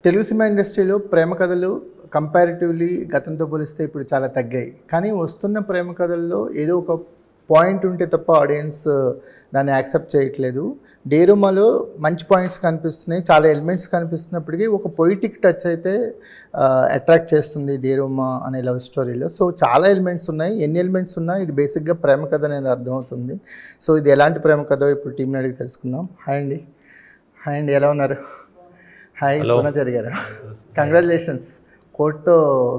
Telugu cinema ఇండస్ట్రీలో ప్రేమ కథలు comparatively గతంతో పోలిస్తే ఇప్పుడు చాలా తగ్గాయి. కానీ వస్తున్న ప్రేమ కథల్లో ఏదో ఒక పాయింట్ ఉంటే తప్ప ఆడియన్స్ దాన్ని యాక్సెప్ట్ చేయట్లేదు. డేరుమాలో మంచి పాయింట్స్ కనిపిస్తున్నాయి, చాలా ఎలిమెంట్స్ కనిపిస్తున్నప్పటికీ ఒక పొయిటిక్ టచ్ అయితే అట్రాక్ట్ చేస్తుంది డేరుమా అనే లవ్ స్టోరీలో. సో చాలా ఎలిమెంట్స్ ఉన్నాయి, ఎన్ని ఎలిమెంట్స్ ఉన్నా ఇది బేసిక్గా ప్రేమ కథ అనేది అర్థమవుతుంది. సో ఇది ఎలాంటి ప్రేమ కథో ఇప్పుడు టీంని అడిగి తెలుసుకుందాం. హాయ్ అండి. హాయ్ అండి, ఎలా ఉన్నారు? హాయ్ పూర్ణాచారి గారు, కంగ్రాచులేషన్స్. కోర్టుతో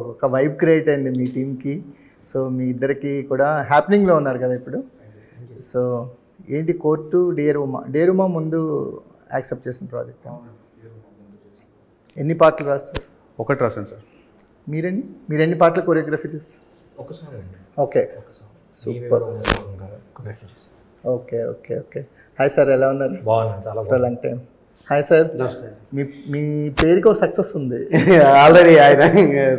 ఒక వైబ్ క్రియేట్ అయింది మీ టీంకి. సో మీ ఇద్దరికి కూడా హ్యాపెనింగ్లో ఉన్నారు కదా ఇప్పుడు. సో ఏంటి కోర్టు డేరుమా ముందు యాక్సెప్ట్ చేసిన ప్రాజెక్ట్. ఎన్ని పాటలు రాస్తారు? ఒకటి రాశాను సార్. మీరు ఎన్ని పాటలు కొరియోగ్రఫీ చేస్తారు? Okay, super. Okay okay okay. Hi sir, ఎలా ఉన్నారు? బాగున్నాను, చాలా లాంగ్ టైం. Hi sir. మీ పేరుకి ఒక సక్సెస్ ఉంది ఆల్రెడీ. ఆయన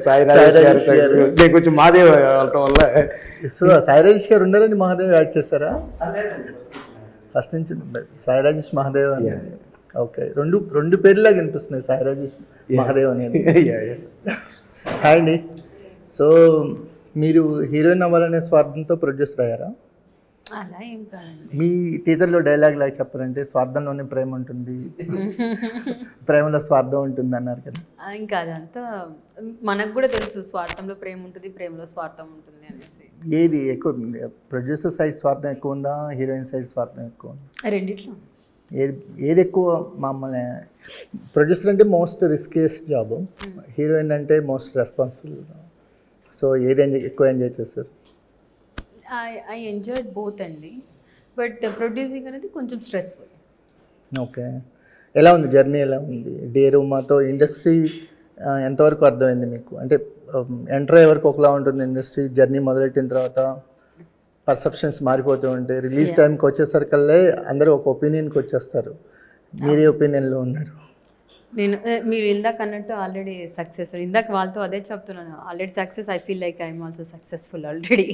సాయిరాజేష్ గారు నేను కొంచెం మాదేవ్ అవటం వల్ల. సో సాయిరాజేష్ గారు ఉన్నారని మహాదేవ్ యాడ్ చేశారా? ఫస్ట్ నుంచి సాయిరాజేష్ మహాదేవ్ అనేది. ఓకే, రెండు పేర్లాగా వినిపిస్తున్నాయి, సాయిరాజేష్ మహాదేవ్ అనేది. హాయ్ అండి. సో మీరు హీరోయిన్ అవ్వాలనే స్వార్థంతో ప్రొడ్యూసర్ అయ్యారా? అలా ఏం కాదండి. మీ టీజర్లో డైలాగ్ లాగా చెప్పారంటే స్వార్థంలోనే ప్రేమ ఉంటుంది, ప్రేమలో స్వార్థం ఉంటుంది అన్నారు కదా. ఇంకా అదంతా మనకు కూడా తెలుసు, స్వార్థంలో ప్రేమ ఉంటుంది, ప్రేమలో స్వార్థం ఉంటుంది అనేసి. ఏది ఎక్కువ, ప్రొడ్యూసర్ సైడ్ స్వార్థం ఎక్కువ ఉందా, హీరోయిన్ సైడ్ స్వార్థం ఎక్కువ ఉందా? రెండిట్లో. ఏది ఎక్కువ? మమ్మల్ని ప్రొడ్యూసర్ అంటే మోస్ట్ రిస్కియస్ట్ జాబ్, హీరోయిన్ అంటే మోస్ట్ రెస్పాన్సిబుల్. సో ఏది ఎక్కువ ఎంజాయ్ చేస్తారు? ఐ ఎంజాయ్డ్ బోత్ అండి, బట్ ప్రొడ్యూసింగ్ అనేది కొంచెం స్ట్రెస్ఫుల్. ఓకే, ఎలా ఉంది జర్నీ? ఎలా ఉంది డేరుమాతో? ఇండస్ట్రీ ఎంతవరకు అర్థమైంది మీకు? అంటే ఎంటర్ అయ్యే వరకు ఒకలా ఉంటుంది ఇండస్ట్రీ, జర్నీ మొదలెట్టిన తర్వాత పర్సెప్షన్స్ మారిపోతూ ఉంటాయి. రిలీజ్ టైంకి వచ్చేసరికల్లే అందరూ ఒక ఒపీనియన్కి వచ్చేస్తారు. మీరే ఒపీనియన్లో ఉన్నారు. మీరు ఇందాక అన్నట్టు ఆల్రెడీ సక్సెస్, ఇందాక వాళ్ళతో అదే చెప్తున్నాను, already success. I feel like I'm also successful already.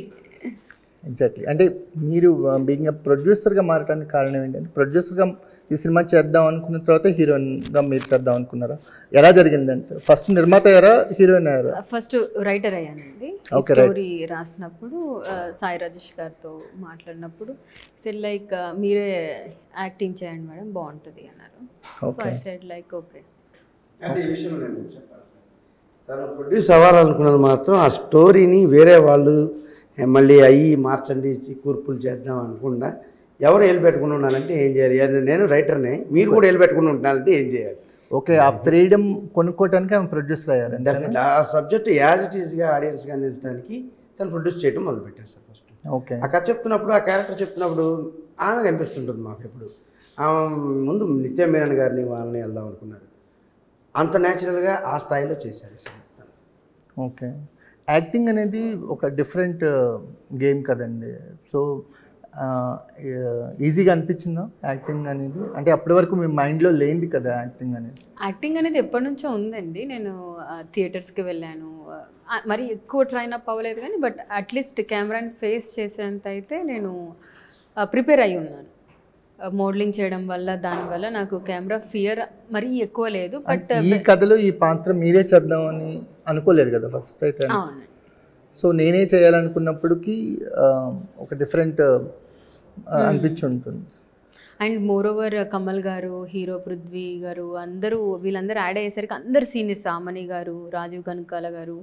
Exactly. అంటే మీరు బీయింగ్ ప్రొడ్యూసర్గా మారడానికి కారణం ఏంటంటే, ప్రొడ్యూసర్గా ఈ సినిమా చేద్దాం అనుకున్న తర్వాత హీరోయిన్గా మీరు చేద్దాం అనుకున్నారా? ఎలా జరిగిందంటే ఫస్ట్ నిర్మాత అయ్యారా, హీరోయిన్ అయ్యారా? ఫస్ట్ రైటర్ అయ్యానండి. స్టోరీ రాసినప్పుడు సాయి రాజేష్ గారితో మాట్లాడినప్పుడు సెడ్ లైక్ మీరే యాక్టింగ్ చేయండి మేడం, బాగుంటుంది అన్నారు. So I said like okay. అంటే ఈ విషయంలో నేను చెప్పాను సార్, తను ప్రొడ్యూస్ అవ్వాలనుకున్నది మాత్రం ఆ స్టోరీని వేరే వాళ్ళు మళ్ళీ అయ్యి మార్చండి, కూర్పులు చేద్దాం అనుకుండా ఎవరు ఏలు పెట్టుకుని ఉన్నారంటే ఏం చేయాలి? నేను రైటర్నే, మీరు కూడా ఏలు పెట్టుకుని ఉంటున్నారంటే ఏం చేయాలి? ఓకే, ఆ ఫ్రీడమ్ కొనుక్కోవడానికి ఆమె ప్రొడ్యూసర్ అయ్యారు. డెఫినెట్ ఆ సబ్జెక్ట్ యాజ్ ఇట్ ఈస్గా ఆడియన్స్గా అందించడానికి తను ప్రొడ్యూస్ చేయడం మొదలుపెట్టారు సార్ ఫస్ట్. ఓకే, ఆ కథ చెప్తున్నప్పుడు, ఆ క్యారెక్టర్ చెప్తున్నప్పుడు ఆమె కనిపిస్తుంటుంది మాకు. ఎప్పుడు ఆమె ముందు నిత్య మీనన్ గారిని వాళ్ళని వెళ్దాం అనుకున్నారు, అంత న్యాచురల్గా ఆ స్థాయిలో చేశారు సార్. ఓకే, యాక్టింగ్ అనేది ఒక డిఫరెంట్ గేమ్ కదండి. సో ఈజీగా అనిపించిందా యాక్టింగ్ అనేది? అంటే అప్పటి వరకు మీ మైండ్లో లేనిది కదా యాక్టింగ్ అనేది. యాక్టింగ్ అనేది ఎప్పటి నుంచో ఉందండి. నేను థియేటర్స్కి వెళ్ళాను, మరి ఎక్కువ ట్రైన్ అప్ అవ్వలేదు కానీ, బట్ అట్లీస్ట్ కెమెరాని ఫేస్ చేసేంత అయితే నేను ప్రిపేర్ అయి ఉన్నాను. మోడలింగ్ చేయడం వల్ల, దానివల్ల నాకు కెమెరా ఫియర్ మరీ ఎక్కువ లేదు. బట్ ఈ కథలో ఈ పాత్ర మీరే చేద్దామని అనుకోలేదు కదా ఫస్ట్ అయితే. అవునండి. సో నేనే చేయాలనుకున్నప్పటికీ ఒక డిఫరెంట్ అనిపించి ఉంటుంది. అండ్ మోర్ ఓవర్ కమల్ గారు, హీరో పృథ్వీ గారు, వీళ్ళందరూ యాడ్ అయ్యేసరికి అందరు సీనియర్, సామని గారు, రాజీవ్ కనకాల గారు,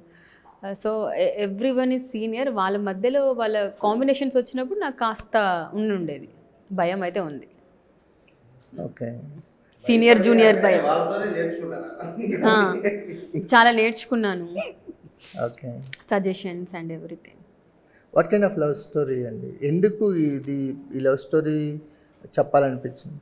so every one is senior. వాళ్ళ మధ్యలో వాళ్ళ కాంబినేషన్స్ వచ్చినప్పుడు నాకు కాస్త ఉండేది, భయం అయితే ఉంది. ఓకే, సీనియర్ జూనియర్ భయం చాలా నేర్చుకున్నాను. Okay, suggestions and everything. What kind of love story అండి? ఎందుకు ఈ లవ్ స్టోరీ చెప్పాలనిపించింది?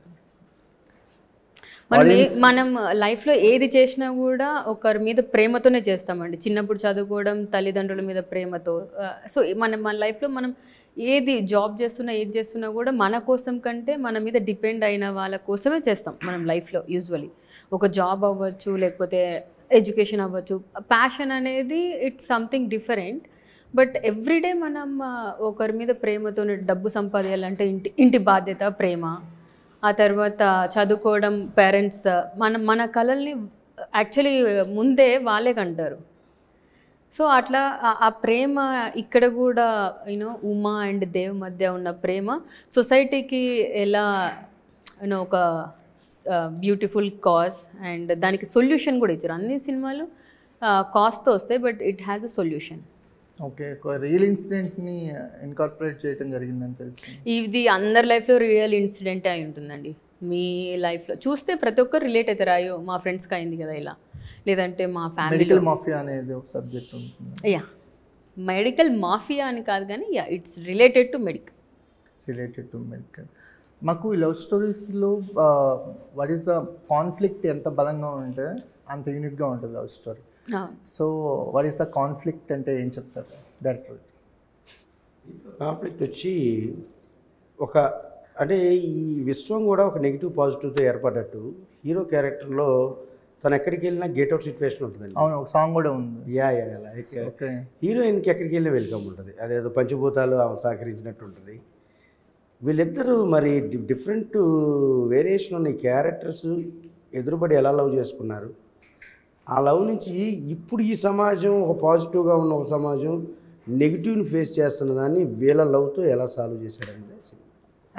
మనం లైఫ్లో ఏది చేసినా కూడా ఒకరి మీద ప్రేమతోనే చేస్తామండి. చిన్నప్పుడు చదువుకోవడం తల్లిదండ్రుల మీద ప్రేమతో. సో మన లైఫ్లో మనం ఏది జాబ్ చేస్తున్నా, ఏది చేస్తున్నా కూడా మన కోసం కంటే మన మీద డిపెండ్ అయిన వాళ్ళ కోసమే చేస్తాం మనం లైఫ్లో. యూజువలీ ఒక జాబ్ అవ్వచ్చు, లేకపోతే ఎడ్యుకేషన్ అవ్వచ్చు. ప్యాషన్ అనేది it's something different. But everyday మనం ఒకరి మీద ప్రేమతో డబ్బు సంపాదించాలంటే ఇంటి బాధ్యత, ప్రేమ, ఆ తర్వాత చదువుకోవడం, పేరెంట్స్ మన కళల్ని యాక్చువల్లీ ముందే వాళ్ళే కంటారు. సో అట్లా ఆ ప్రేమ ఇక్కడ కూడా యూనో ఉమా అండ్ దేవ్ మధ్య ఉన్న ప్రేమ సొసైటీకి ఎలా యూనో ఒక బ్యూటిఫుల్ కాజ్ అండ్ దానికి సొల్యూషన్ కూడా ఇచ్చారు. అన్ని సినిమాలు కాస్ట్తో వస్తాయి, but it has a solution. Okay, ఒక రియల్ ఇన్సిడెంట్ని ఇన్కార్పొరేట్ చేయడం జరిగిందని తెలుసు. ఇది అందరి లైఫ్లో రియల్ ఇన్సిడెంట్ అయి ఉంటుందండి. మీ లైఫ్లో చూస్తే ప్రతి ఒక్కరు రిలేట్ అవుతారు. అయ్యో మా ఫ్రెండ్స్కి అయింది కదా ఇలా, లేదంటే మా ఫ్యామిలీ. మెడికల్ మాఫియా అనేది ఒక సబ్జెక్ట్ ఉంటుంది. యా, మెడికల్ మాఫియా అని కాదు కానీ yeah it's related to medical. మాకు ఈ లవ్ స్టోరీస్లో వాట్ ఈస్ ద కాన్ఫ్లిక్ట్ ఎంత బలంగా ఉంటే అంత యూనిక్గా ఉంటుంది love story. So what is the conflict అంటే ఏం చెప్తారు డైరెక్టర్? కాన్ఫ్లిక్ట్ వచ్చి ఒక అంటే ఈ విశ్వం కూడా ఒక నెగిటివ్ పాజిటివ్తో ఏర్పడ్డట్టు హీరో క్యారెక్టర్లో తను ఎక్కడికి వెళ్ళినా గెట్ అవుట్ సిచ్యువేషన్ ఉంటుందండి. అవును, ఒక సాంగ్ కూడా ఉంది. యా లైక్ హీరోయిన్కి ఎక్కడికి వెళ్ళినా వెల్కమ్ ఉంటుంది. అదేదో పంచభూతాలు ఆమె సహకరించినట్టు ఉంటుంది. వీళ్ళిద్దరూ మరి డిఫరెంట్ వేరియేషన్ ఉన్న క్యారెక్టర్స్ ఎదురుబడి ఎలా లవ్ చేసుకున్నారు, ఆ లవ్ నుంచి ఇప్పుడు ఈ సమాజం ఒక పాజిటివ్గా ఉన్న ఒక సమాజం నెగిటివ్ని ఫేస్ చేస్తున్న దాన్ని వీళ్ళ లవ్తో ఎలా సాల్వ్ చేశారనేది.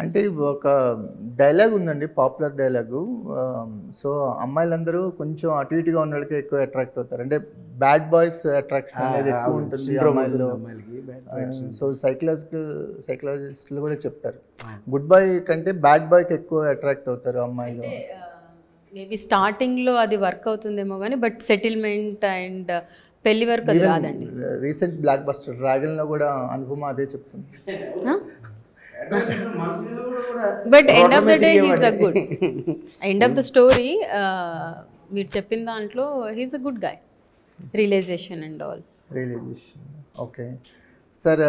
అంటే ఒక డైలాగ్ ఉందండి, పాపులర్ డైలాగు. సో అమ్మాయిలందరూ కొంచెం అటు ఇటుగా ఉన్న వాళ్ళకి ఎక్కువ అట్రాక్ట్ అవుతారు. అంటే బ్యాడ్ బాయ్స్ అట్రాక్షన్ అనేది ఎక్కువ ఉంటుంది అమ్మాయిల్లో. సో సైకలాజిస్టులు కూడా చెప్పారు, గుడ్ బాయ్ కంటే బ్యాడ్ బాయ్కి ఎక్కువ అట్రాక్ట్ అవుతారు అమ్మాయిలు. మేబీ స్టార్టింగ్లో అది వర్క్ అవుతుందేమో కానీ బట్ సెటిల్మెంట్ అండ్ పెళ్లి వరకు అది రాదండి. రీసెంట్ బ్లాక్ బస్టర్ డ్రాగన్లో కూడా అనుపమ అదే చెప్తుంది. But end of the day he's a good, end of the story మీరు చెప్పిన దాంట్లో he's a good guy. Realization and all. Realization. Okay sir,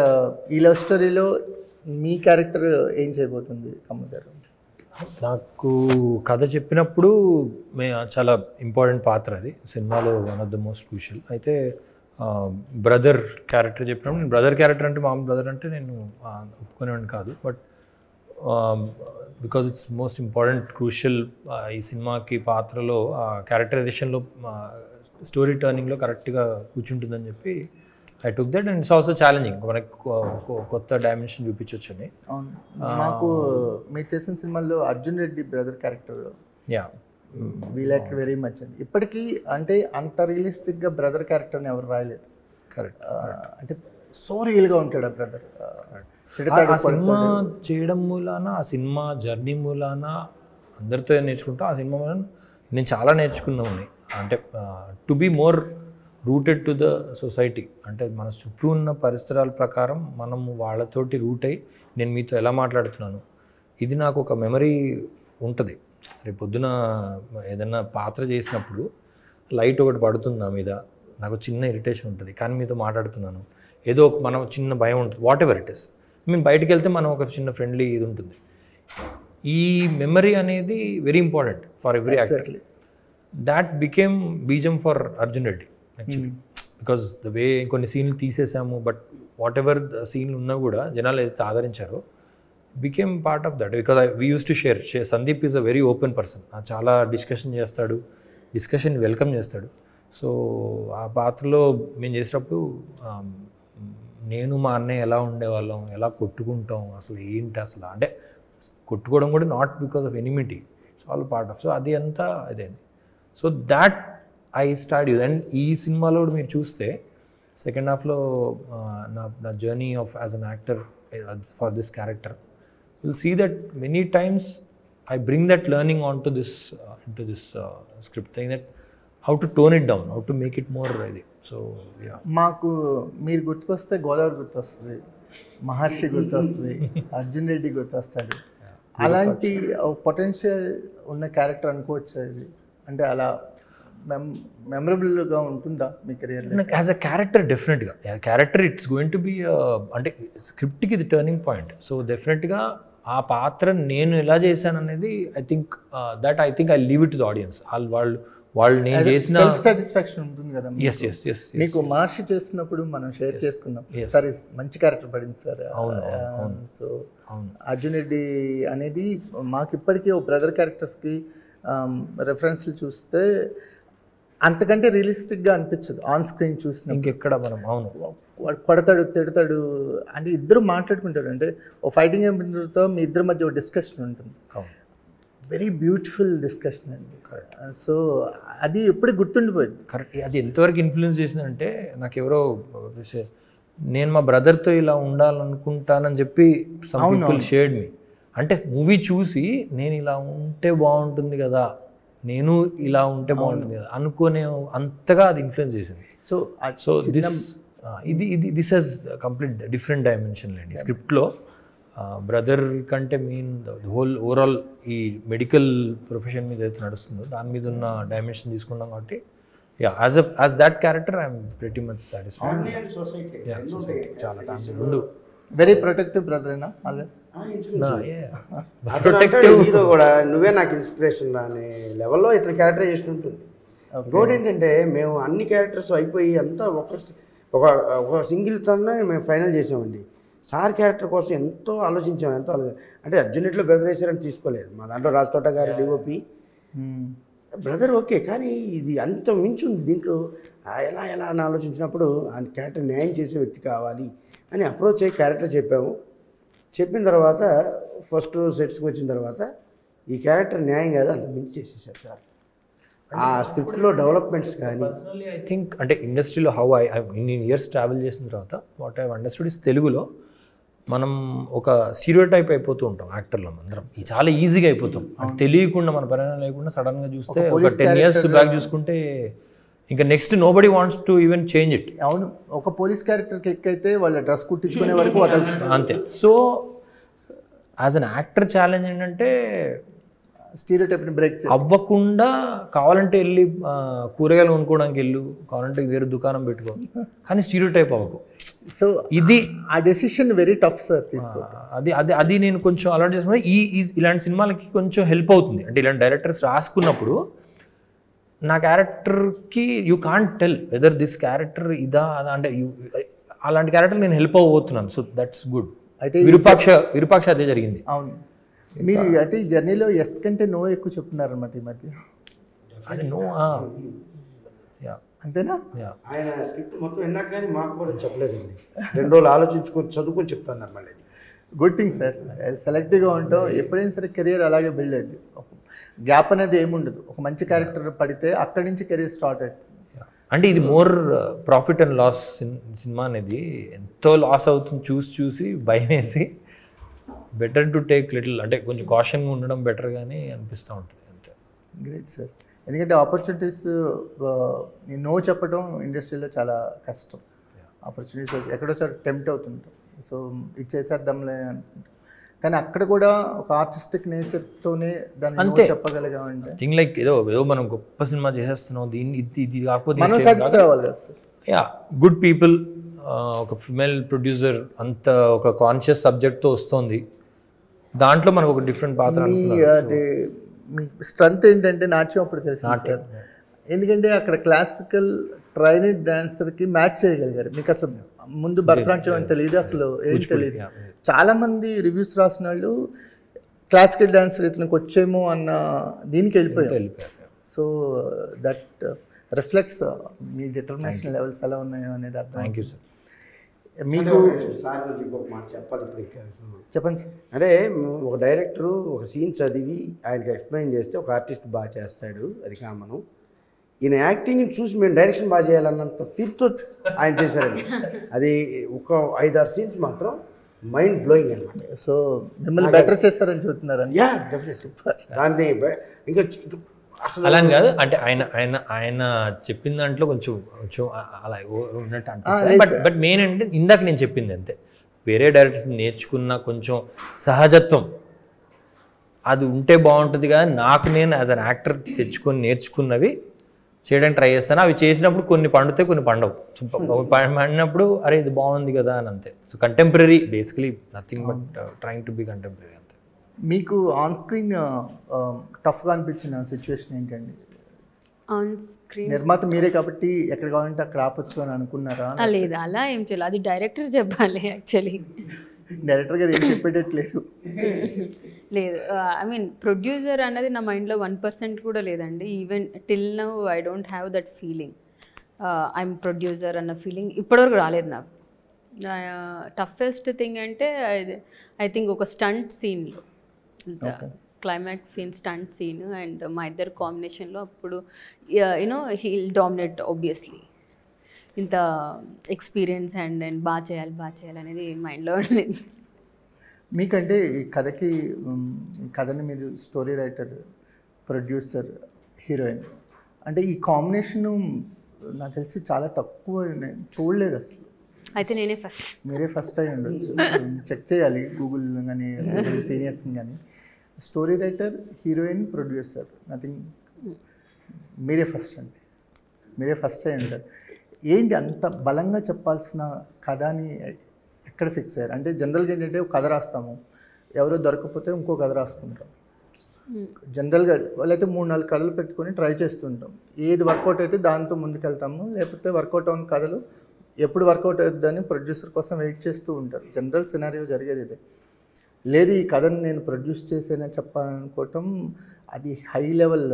ఈ లవ్ స్టోరీలో మీ క్యారెక్టర్ ఏం చేయబోతుంది కమ్మ గారు? నాకు కథ చెప్పినప్పుడు చాలా ఇంపార్టెంట్ పాత్ర అది సినిమాలో, one of the most crucial. అయితే బ్రదర్ క్యారెక్టర్ చెప్పినప్పుడు నేను బ్రదర్ క్యారెక్టర్ అంటే మామూలు బ్రదర్ అంటే నేను ఒప్పుకునేవాడిని కాదు. But because it's most important crucial ఈ సినిమాకి పాత్రలో క్యారెక్టరైజేషన్లో స్టోరీ టర్నింగ్లో కరెక్ట్గా కూర్చుంటుందని చెప్పి I took that. And it's also challenging, మనకి కొత్త డైమెన్షన్ చూపించవచ్చని. అవును, మాకు మీరు చేసిన సినిమాల్లో Arjun Reddy brother character yeah we like very much అండి. ఇప్పటికీ అంటే అంత రియలిస్టిక్గా బ్రదర్ క్యారెక్టర్ని ఎవరు రాయలేదు. కరెక్ట్. అంటే సో రియల్గా ఉంటాడు ఆ బ్రదర్. ఆ సినిమా చేయడం మూలాన, ఆ సినిమా జర్నీ మూలాన అందరితో నేర్చుకుంటా. ఆ సినిమా మూలాన నేను చాలా నేర్చుకున్నా ఉన్నాయి. అంటే to be more rooted to the society. అంటే మన చుట్టూ ఉన్న పరిసరాల ప్రకారం మనము వాళ్ళతోటి రూట్ అయ్యి నేను మీతో ఎలా మాట్లాడుతున్నాను, ఇది నాకు ఒక మెమరీ ఉంటుంది. రేపు పొద్దున ఏదన్నా పాత్ర చేసినప్పుడు లైట్ ఒకటి పడుతుంది నా మీద, నాకు చిన్న ఇరిటేషన్ ఉంటుంది, కానీ మీతో మాట్లాడుతున్నాను, ఏదో ఒక మనం చిన్న భయం ఉంటుంది, వాట్ ఎవర్ ఇట్ ఇస్. మేము బయటికి వెళ్తే మనం ఒక చిన్న ఫ్రెండ్లీ ఇది ఉంటుంది. ఈ మెమరీ అనేది very important for every actor. That became బీజం for Arjun Reddy actually. Because the way కొన్ని సీన్లు తీసేసాము, బట్ వాట్ ఎవర్ ద సీన్లు ఉన్నా కూడా జనాలు ఏదైతే ఆదరించారో became part of that. Because we use to share. Sandeep is a very open person. చాలా డిస్కషన్ చేస్తాడు, డిస్కషన్ వెల్కమ్ చేస్తాడు. సో ఆ పాత్రలో మేము చేసేటప్పుడు నేను మా అన్నయ్య ఎలా ఉండేవాళ్ళం, ఎలా కొట్టుకుంటాం, అసలు ఏంటి అసలు, అంటే కొట్టుకోవడం కూడా not because of enmity, it's all part of. So అది అంతా అదేంది. So that I start use. And ఈ సినిమాలో మీరు చూస్తే సెకండ్ హాఫ్లో నా journey of as an actor for this character, you'll see that many times I bring that learning onto this into this script, saying that how to tone it down, how to make it more ready. So yeah, మాకు మీరు గుర్తుకొస్తే గోదావరి గుర్తొస్తుంది, మహర్షి గుర్తొస్తుంది, అర్జున్ రెడ్డి గుర్తొస్తాడు. అలాంటి potential ఉన్న character అనుకోవచ్చు ఇది. అంటే అలా మెమరబుల్గా ఉంటుందా మీ కెరియర్లో? యాజ్ అ క్యారెక్టర్ డెఫినెట్గా character it's going to be అంటే స్క్రిప్ట్కి ఇది టర్నింగ్ పాయింట్. సో డెఫినెట్గా ఆ పాత్ర నేను ఎలా చేశాను అనేది I think I leave it to the audience. వాళ్ళు నేను చేసిన సెల్ఫ్ సాటిస్ఫాక్షన్ ఉంటుంది కదా. ఎస్ మీకు మహర్షి చేస్తున్నప్పుడు మనం షేర్ చేసుకున్నాం సార్, మంచి క్యారెక్టర్ పడింది సార్. అవును. సో అర్జున్ రెడ్డి అనేది మాకు ఇప్పటికీ ఓ బ్రదర్ క్యారెక్టర్స్కి రెఫరెన్స్లు చూస్తే అంతకంటే రియలిస్టిక్గా అనిపించదు ఆన్ స్క్రీన్ చూసిన. ఇంకెక్కడ మనం అవును వాడు కొడతాడు, తిడతాడు, అంటే ఇద్దరు మాట్లాడుకుంటారు. అంటే ఓ ఫైటింగ్ అయిపోయినతో మీ ఇద్దరి మధ్య ఒక డిస్కషన్ ఉంటుంది. అవును వెరీ బ్యూటిఫుల్ డిస్కషన్ అండి. సో అది ఎప్పుడు గుర్తుండిపోయింది. కరెక్ట్. అది ఎంతవరకు ఇన్ఫ్లుయెన్స్ చేసిందంటే నాకు ఎవరో నేను మా బ్రదర్తో ఇలా ఉండాలనుకుంటానని చెప్పి సమ్ పీపుల్ షేర్డ్ మీ. అంటే మూవీ చూసి నేను ఇలా ఉంటే బాగుంటుంది కదా, నేను ఇలా ఉంటే బాగుంటుంది కదా అనుకునే అంతగా అది ఇన్ఫ్లుయెన్స్ చేసింది. So this he's complete different dimension అండి స్క్రిప్ట్లో. బ్రదర్ కంటే మెయిన్ హోల్ ఓవరాల్ ఈ మెడికల్ ప్రొఫెషన్ మీద అయితే నడుస్తుందో దాని మీద ఉన్న డైమెన్షన్ తీసుకున్నాం కాబట్టి as that character I'm pretty much satisfied. Society చాలా ఫ్యామిలీ రెండు వెరీ ప్రొటెక్టివ్ బ్రదర్ అయినా ఆల్వేస్. హీరో కూడా నువ్వే నాకు ఇన్స్పిరేషన్ అనే లెవెల్లో ఇతని క్యారెక్టరైజేషన్ ఉంటుంది. ఇంకోటి ఏంటంటే మేము అన్ని క్యారెక్టర్స్ అయిపోయి అంతా ఒక సింగిల్ తోనే మేము ఫైనల్ చేసామండి. సార్ క్యారెక్టర్ కోసం ఎంతో ఆలోచించాము. అంటే అర్జునెట్లో బ్రదర్ వేసారని తీసుకోలేదు. మా దాంట్లో రాజతోట గారు డిఓపి బ్రదర్ ఓకే, కానీ ఇది అంత మించి ఉంది దీంట్లో. ఎలా అని ఆలోచించినప్పుడు ఆ క్యారెక్టర్ న్యాయం చేసే వ్యక్తి కావాలి అని అప్రోచ్ అయ్యి క్యారెక్టర్ చెప్పాము. చెప్పిన తర్వాత ఫస్ట్ సెట్స్కి వచ్చిన తర్వాత ఈ క్యారెక్టర్ న్యాయం కాదు అంత మించి చేసేసారు సార్. ఆ స్క్రిప్ట్లో డెవలప్మెంట్స్ కానీ పర్సనలీ ఐ థింక్ అంటే ఇండస్ట్రీలో హౌ ఐ ఇన్ని ఇయర్స్ ట్రావెల్ చేసిన తర్వాత వాట్ ఐ అండర్స్టూడ్ ఇస్ తెలుగులో మనం ఒక స్టీరియోటైప్ అయిపోతూ ఉంటాం యాక్టర్లం అందరం. ఇది చాలా ఈజీగా అయిపోతాం. అంటే తెలియకుండా మన పరిణామం లేకుండా సడన్గా చూస్తే ఒక 10 years బ్యాక్ చూసుకుంటే ఇంకా next nobody wants to even change it. అవును, ఒక పోలీస్ క్యారెక్టర్ క్లిక్ అయితే వాళ్ళ డ్రెస్ కుట్టించుకునే వరకు అంతే. So as an actor challenge ఏంటంటే స్టీరియోటైప్ని బ్రేక్ అవ్వకుండా కావాలంటే వెళ్ళి కూరగాయలు కొనుక్కోవడానికి వెళ్ళు, కావాలంటే వేరే దుకాణం పెట్టుకో, కానీ స్టీరియోటైప్ అవ్వకు. సో ఇది ఆ డెసిషన్ వెరీ టఫ్ సార్ తీసుకో. అది నేను కొంచెం అలవాటు చేసుకున్నా. ఇలాంటి సినిమాలకి కొంచెం హెల్ప్ అవుతుంది. అంటే ఇలాంటి డైరెక్టర్స్ రాసుకున్నప్పుడు నా క్యారెక్టర్కి you can't tell whether this character ఇదా అదా, అంటే అలాంటి క్యారెక్టర్ నేను హెల్ప్ అవ్వబోతున్నాను. So that's good. అయితే విరూపాక్ష అదే జరిగింది. అవును, మీరు అయితే ఈ జర్నీలో ఎస్ కంటే నో ఎక్కువ చెప్తున్నారన్నమాట ఈ మధ్య. అంటే నో అంతేనా? ఆయన స్క్రిప్ట్ మొత్తం విన్నాక కానీ మాకు కూడా చెప్పలేదండి. 2 రోజులు ఆలోచించుకొని చదువుకొని చెప్తాను మళ్ళీ. Good thing sir. సెలెక్టివ్గా ఉంటాం. ఎప్పుడైనా సరే కెరియర్ అలాగే బిల్డ్ అయింది. గ్యాప్ అనేది ఏముండదు. ఒక మంచి క్యారెక్టర్ పడితే అక్కడి నుంచి కెరీర్ స్టార్ట్ అవుతుంది. అంటే ఇది more profit and loss cinema అనేది. ఎంతో లాస్ అవుతుంది చూసి భయం వేసి బెటర్ టు టేక్ లిటిల్, అంటే కొంచెం కాషన్గా ఉండడం బెటర్ కానీ అనిపిస్తూ ఉంటుంది అంతే. Great sir. ఎందుకంటే ఆపర్చునిటీస్ నో చెప్పడం ఇండస్ట్రీలో చాలా కష్టం. ఆపర్చునిటీస్ ఎక్కడో చాలా టెంప్ట్ అవుతుంటాం. సో ఇది చేసేద్దాంలే అనుకుంటాం. కానీ అక్కడ కూడా ఒక ఆర్టిస్టిక్ నేచర్తోనే దాన్ని చెప్పగలిగామంటే థింగ్ లైక్ ఏదో మనం గొప్ప సినిమా చేసేస్తున్నాం, దీన్ని ఇది కాకపోతే మనం సాటిస్ఫై అవ్వాలి కదా సార్. గుడ్ పీపుల్, ఒక ఫిమేల్ ప్రొడ్యూసర్ అంత ఒక కాన్షియస్ సబ్జెక్ట్తో వస్తుంది. దాంట్లో మనకు ఒక డిఫరెంట్ పాత్ర. అదే మీ స్ట్రెంత్ ఏంటంటే నాట్యం అప్పుడు తెలిసింది. ఎందుకంటే అక్కడ క్లాసికల్ ట్రైనడ్ డాన్సర్కి మ్యాచ్ చేయగలిగారు. మీకు అసలు ముందు భరతనాట్యం అని తెలియదు, అసలు ఏం తెలియదు. చాలామంది రివ్యూస్ రాసిన వాళ్ళు క్లాసికల్ డాన్సర్ ఇతనికి వచ్చేమో అన్న దీనికి వెళ్ళిపోయారు. So that reflects me determination levels ఎలా ఉన్నాయో అనేది అర్థం. Thank you sir. మీకు సార్ ఇంకొక మాట చెప్పాలి ఇప్పుడు. చెప్పండి సార్. అంటే ఒక డైరెక్టరు ఒక సీన్ చదివి ఆయనకి ఎక్స్ప్లెయిన్ చేస్తే ఒక ఆర్టిస్ట్ బాగా చేస్తాడు, అది కామను. ఈయన యాక్టింగ్ని చూసి మేము డైరెక్షన్ బాగా చేయాలన్నంత ఫీల్తో ఆయన చేశారండి. అది ఒక 5-6 సీన్స్ మాత్రం మైండ్ బ్లోయింగ్ అనమాట. సో మిమ్మల్ని బెటర్ చేస్తారని చెప్తున్నారని. డెఫినెట్లీ. దాన్ని ఇంకా అసలు అలా కాదు, అంటే ఆయన చెప్పిన దాంట్లో కొంచెం అలా ఉన్నట్టు అనిపిస్తుంది. బట్ మెయిన్ అంటే ఇందాక నేను చెప్పింది అంతే. వేరే డైరెక్టర్స్ నేర్చుకున్న కొంచెం సహజత్వం అది ఉంటే బాగుంటుంది కదా. నాకు నేను యాజ్ అన్ యాక్టర్ తెచ్చుకొని నేర్చుకున్నవి చేయడానికి ట్రై చేస్తాను. అవి చేసినప్పుడు కొన్ని పండుతాయి, కొన్ని పండవు. పండినప్పుడు అరే ఇది బాగుంది కదా అని అంతే. So contemporary basically nothing but trying to be contemporary అంతే. మీకు ఆన్ స్క్రీన్ టఫ్గా అనిపించిన సిచ్యువేషన్ ఏంటండి? ఆన్ స్క్రీన్ నిర్మాత మీరే కాబట్టి ఎక్కడ కావాలంటే అక్కడ ఆపొచ్చు అని అనుకున్నారా? లేదు, అలా ఏం చేయాలి, అది డైరెక్టర్ చెప్పాలి యాక్చువల్లీ. డైరెక్టర్ గారు ఏం చెప్పేటట్లేదు. లేదు. ఐ మీన్ ప్రొడ్యూసర్ అన్నది నా మైండ్లో 1% కూడా లేదండి. Even till now I don't have that feeling. I'm producer అన్న ఫీలింగ్ ఇప్పటివరకు రాలేదు నాకు. టఫెస్ట్ థింగ్ అంటే ఐ థింక్ ఒక స్టంట్ సీన్లో, climax scene, stunt scene and మా ఇద్దరు కాంబినేషన్లో అప్పుడు యూనో హీల్ డామినేట్ ఆబ్వియస్లీ. ఇంత ఎక్స్పీరియన్స్ అండ్ బాగా చేయాలి అనేది మైండ్లో ఉండేది. మీకంటే ఈ కథకి ఈ కథని మీరు స్టోరీ రైటర్, ప్రొడ్యూసర్, హీరోయిన్ అంటే ఈ కాంబినేషను నాకు తెలిసి చాలా తక్కువ, నేను చూడలేదు అసలు. అయితే నేనే ఫస్ట్. మీరే ఫస్ట్ అయ్యి ఉండొచ్చు. చెక్ చేయాలి గూగుల్ కానీ సీనియర్స్ కానీ. Story writer, heroine, producer, nothing, మీరే ఫస్ట్ అండి. మీరే ఫస్ట్ అయ్యి ఉంటారు. ఏంటి అంత బలంగా చెప్పాల్సిన కథని ఎక్కడ ఫిక్స్ అయ్యారు? అంటే జనరల్గా ఏంటంటే ఒక కథ రాస్తాము, ఎవరో దొరకకపోతే ఇంకో కథ రాసుకుంటాం జనరల్గా, లేకపోతే 3-4 కథలు పెట్టుకొని ట్రై చేస్తుంటాం. ఏది వర్కౌట్ అయితే దాంతో ముందుకెళ్తాము, లేకపోతే వర్కౌట్ అవున కథలు ఎప్పుడు వర్కౌట్ అవుతుందని ప్రొడ్యూసర్ కోసం వెయిట్ చేస్తూ ఉంటారు. జనరల్ సినారియో జరిగేది ఇదే. లేదు ఈ కథను నేను ప్రొడ్యూస్ చేసేనే చెప్పాలనుకోవటం, అది హై లెవెల్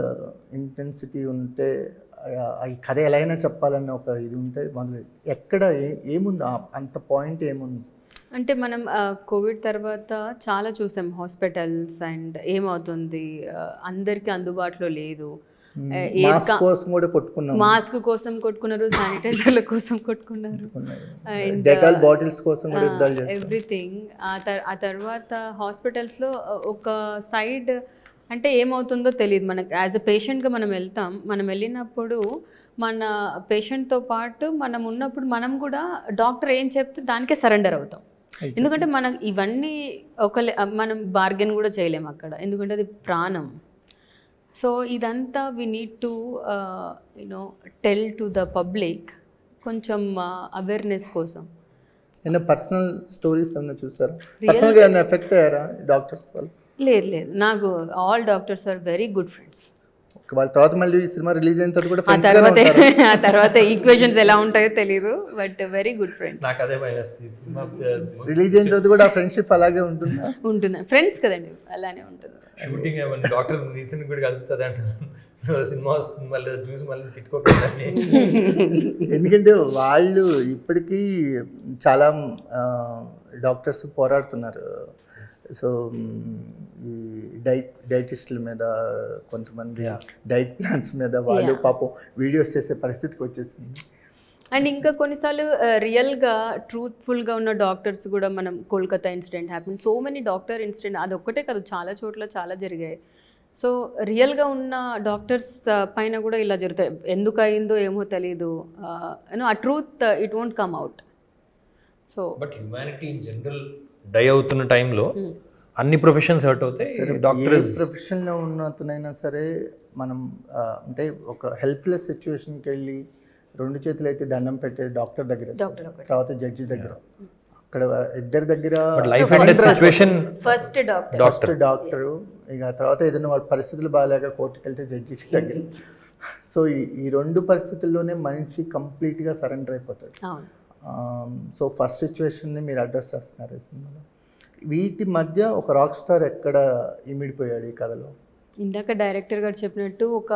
ఇంటెన్సిటీ ఉంటే, ఈ కథ ఎలా అయినా చెప్పాలన్న ఒక ఇది ఉంటే మొదలు ఎక్కడ ఏముంది అంత పాయింట్ ఏముంది? అంటే మనం కోవిడ్ తర్వాత చాలా చూసాం హాస్పిటల్స్ అండ్ ఏమవుతుంది, అందరికీ అందుబాటులో లేదు. మాస్క్ కోసం కూడా కొట్టుకున్నాం, మాస్క్ కోసం కొట్టుకున్నారు, శానిటైజర్ల కోసం కొట్టుకున్నారు, డెటాల్ బాటిల్స్ కోసం కూడా యుద్ధాలు చేస్తారు, ఎవ్రీథింగ్. ఆ తర్వాత హాస్పిటల్స్లో ఒక సైడ్ అంటే ఏమవుతుందో తెలియదు మనకు. యాజ్ అ పేషెంట్గా మనం వెళ్తాం, మనం వెళ్ళినప్పుడు మన పేషెంట్తో పాటు మనం ఉన్నప్పుడు మనం కూడా డాక్టర్ ఏం చెప్తే దానికే సరెండర్ అవుతాం. ఎందుకంటే మనం ఇవన్నీ మనం బార్గెన్ కూడా చేయలేము అక్కడ, ఎందుకంటే అది ప్రాణం. సో ఇదంతా we need to you know tell to the public, కొంచెం అవేర్నెస్ కోసం. ఏమైనా పర్సనల్ స్టోరీస్ ఏమైనా చూసారా? పర్సనల్గా ఏమైనా ఎఫెక్ట్ అయ్యారా డాక్టర్స్ వాళ్ళు? లేదు, నాకు all doctors are very good friends. వాళ్ళ తర్వాత మళ్ళీ ఈ సినిమా రిలీజ్ అయిన తర్వాత కూడా ఆ తర్వాత ఈక్వేషన్స్ ఎలా ఉంటాయో తెలియదు, బట్ వెరీ గుడ్ ఫ్రెండ్స్. నాకు అదే భయం వేస్తుంది, సినిమా రిలీజ్ అయిన తర్వాత కూడా ఆ ఫ్రెండ్షిప్ అలాగే ఉంటుందా? ఉంటుంది, ఫ్రెండ్స్ కదండి, అలానే ఉంటుంది. షూటింగ్ ఏమన్నా డాక్టర్ రీసెంట్ కూడా కలుస్తుంది అంటారు, సినిమా మళ్ళీ చూసి మళ్ళీ తిట్టుకోకండి. ఎందుకంటే వాళ్ళు ఇప్పటికీ చాలా డాక్టర్స్ పోరాడుతున్నారు. సో ఈ డైటిస్టుల మీద, కొంతమంది డైట్ ప్లాన్స్ మీద వాళ్ళు పాపం వీడియోస్ చేసే పరిస్థితికి వచ్చేసింది. అండ్ ఇంకా కొన్నిసార్లు రియల్గా ట్రూత్ఫుల్గా ఉన్న డాక్టర్స్ కూడా, మనం Kolkata incident happen, so many doctor incident, అదొక్కటే కాదు చాలా చోట్ల చాలా జరిగాయి. సో రియల్గా ఉన్న డాక్టర్స్ పైన కూడా ఇలా జరుగుతాయి. ఎందుకు అయిందో ఏమో తెలీదు, ఆ truth it won't come out. So but humanity in general die అవుతున్న టైంలో అన్ని ప్రొఫెషన్స్ హర్ట్ అవుతాయి. డాక్టర్ ప్రొఫెషన్లో ఉన్న అతనైనా సరే, మనం అంటే ఒక హెల్ప్లెస్ సిచ్యువేషన్కి వెళ్ళి 2 చేతులు అయితే దండం పెట్టే డాక్టర్ దగ్గర, తర్వాత జడ్జి దగ్గర, అక్కడ ఇద్దరి దగ్గర life and death situation first doctor, ఇక తర్వాత ఏదైనా వాళ్ళ పరిస్థితులు బాగాలేక కోర్టుకి వెళ్తే జడ్జి దగ్గర. సో ఈ 2 పరిస్థితుల్లోనే మనిషి కంప్లీట్గా సరెండర్ అయిపోతాడు. సో ఫస్ట్ సిచ్యువేషన్ని మీరు అడ్రస్ చేస్తున్నారు ఈ సినిమాలో. వీటి మధ్య ఒక రాక్ స్టార్ ఎక్కడ ఇమిడిపోయాడు ఈ కథలో? ఇందాక డైరెక్టర్ గారు చెప్పినట్టు ఒక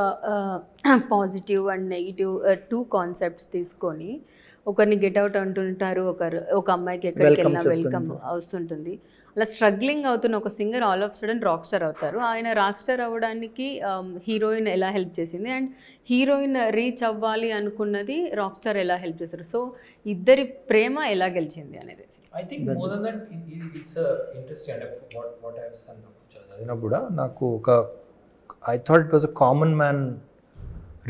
పాజిటివ్ అండ్ నెగిటివ్ 2 కాన్సెప్ట్స్ తీసుకొని, ఒకరిని గెట్ అవుట్ అంటుంటారు, ఒక అమ్మాయికి ఎక్కడికి వెళ్ళినా వెల్కమ్ వస్తుంటుంది. అలా స్ట్రగ్లింగ్ అవుతున్న ఒక singer all of sudden rock star అవుతారు. ఆయన రాక్ స్టార్ అవ్వడానికి హీరోయిన్ ఎలా హెల్ప్ చేసింది, అండ్ హీరోయిన్ రీచ్ అవ్వాలి అనుకున్నది రాక్ స్టార్ ఎలా హెల్ప్ చేశారు. సో ఇద్దరి ప్రేమ ఎలా గెలిచింది అనేది. I think more than that it's interesting. అంటే వాట్ ఐ హావ్ సన్ చదివినప్పుడు నాకు ఒక I thought it was a common man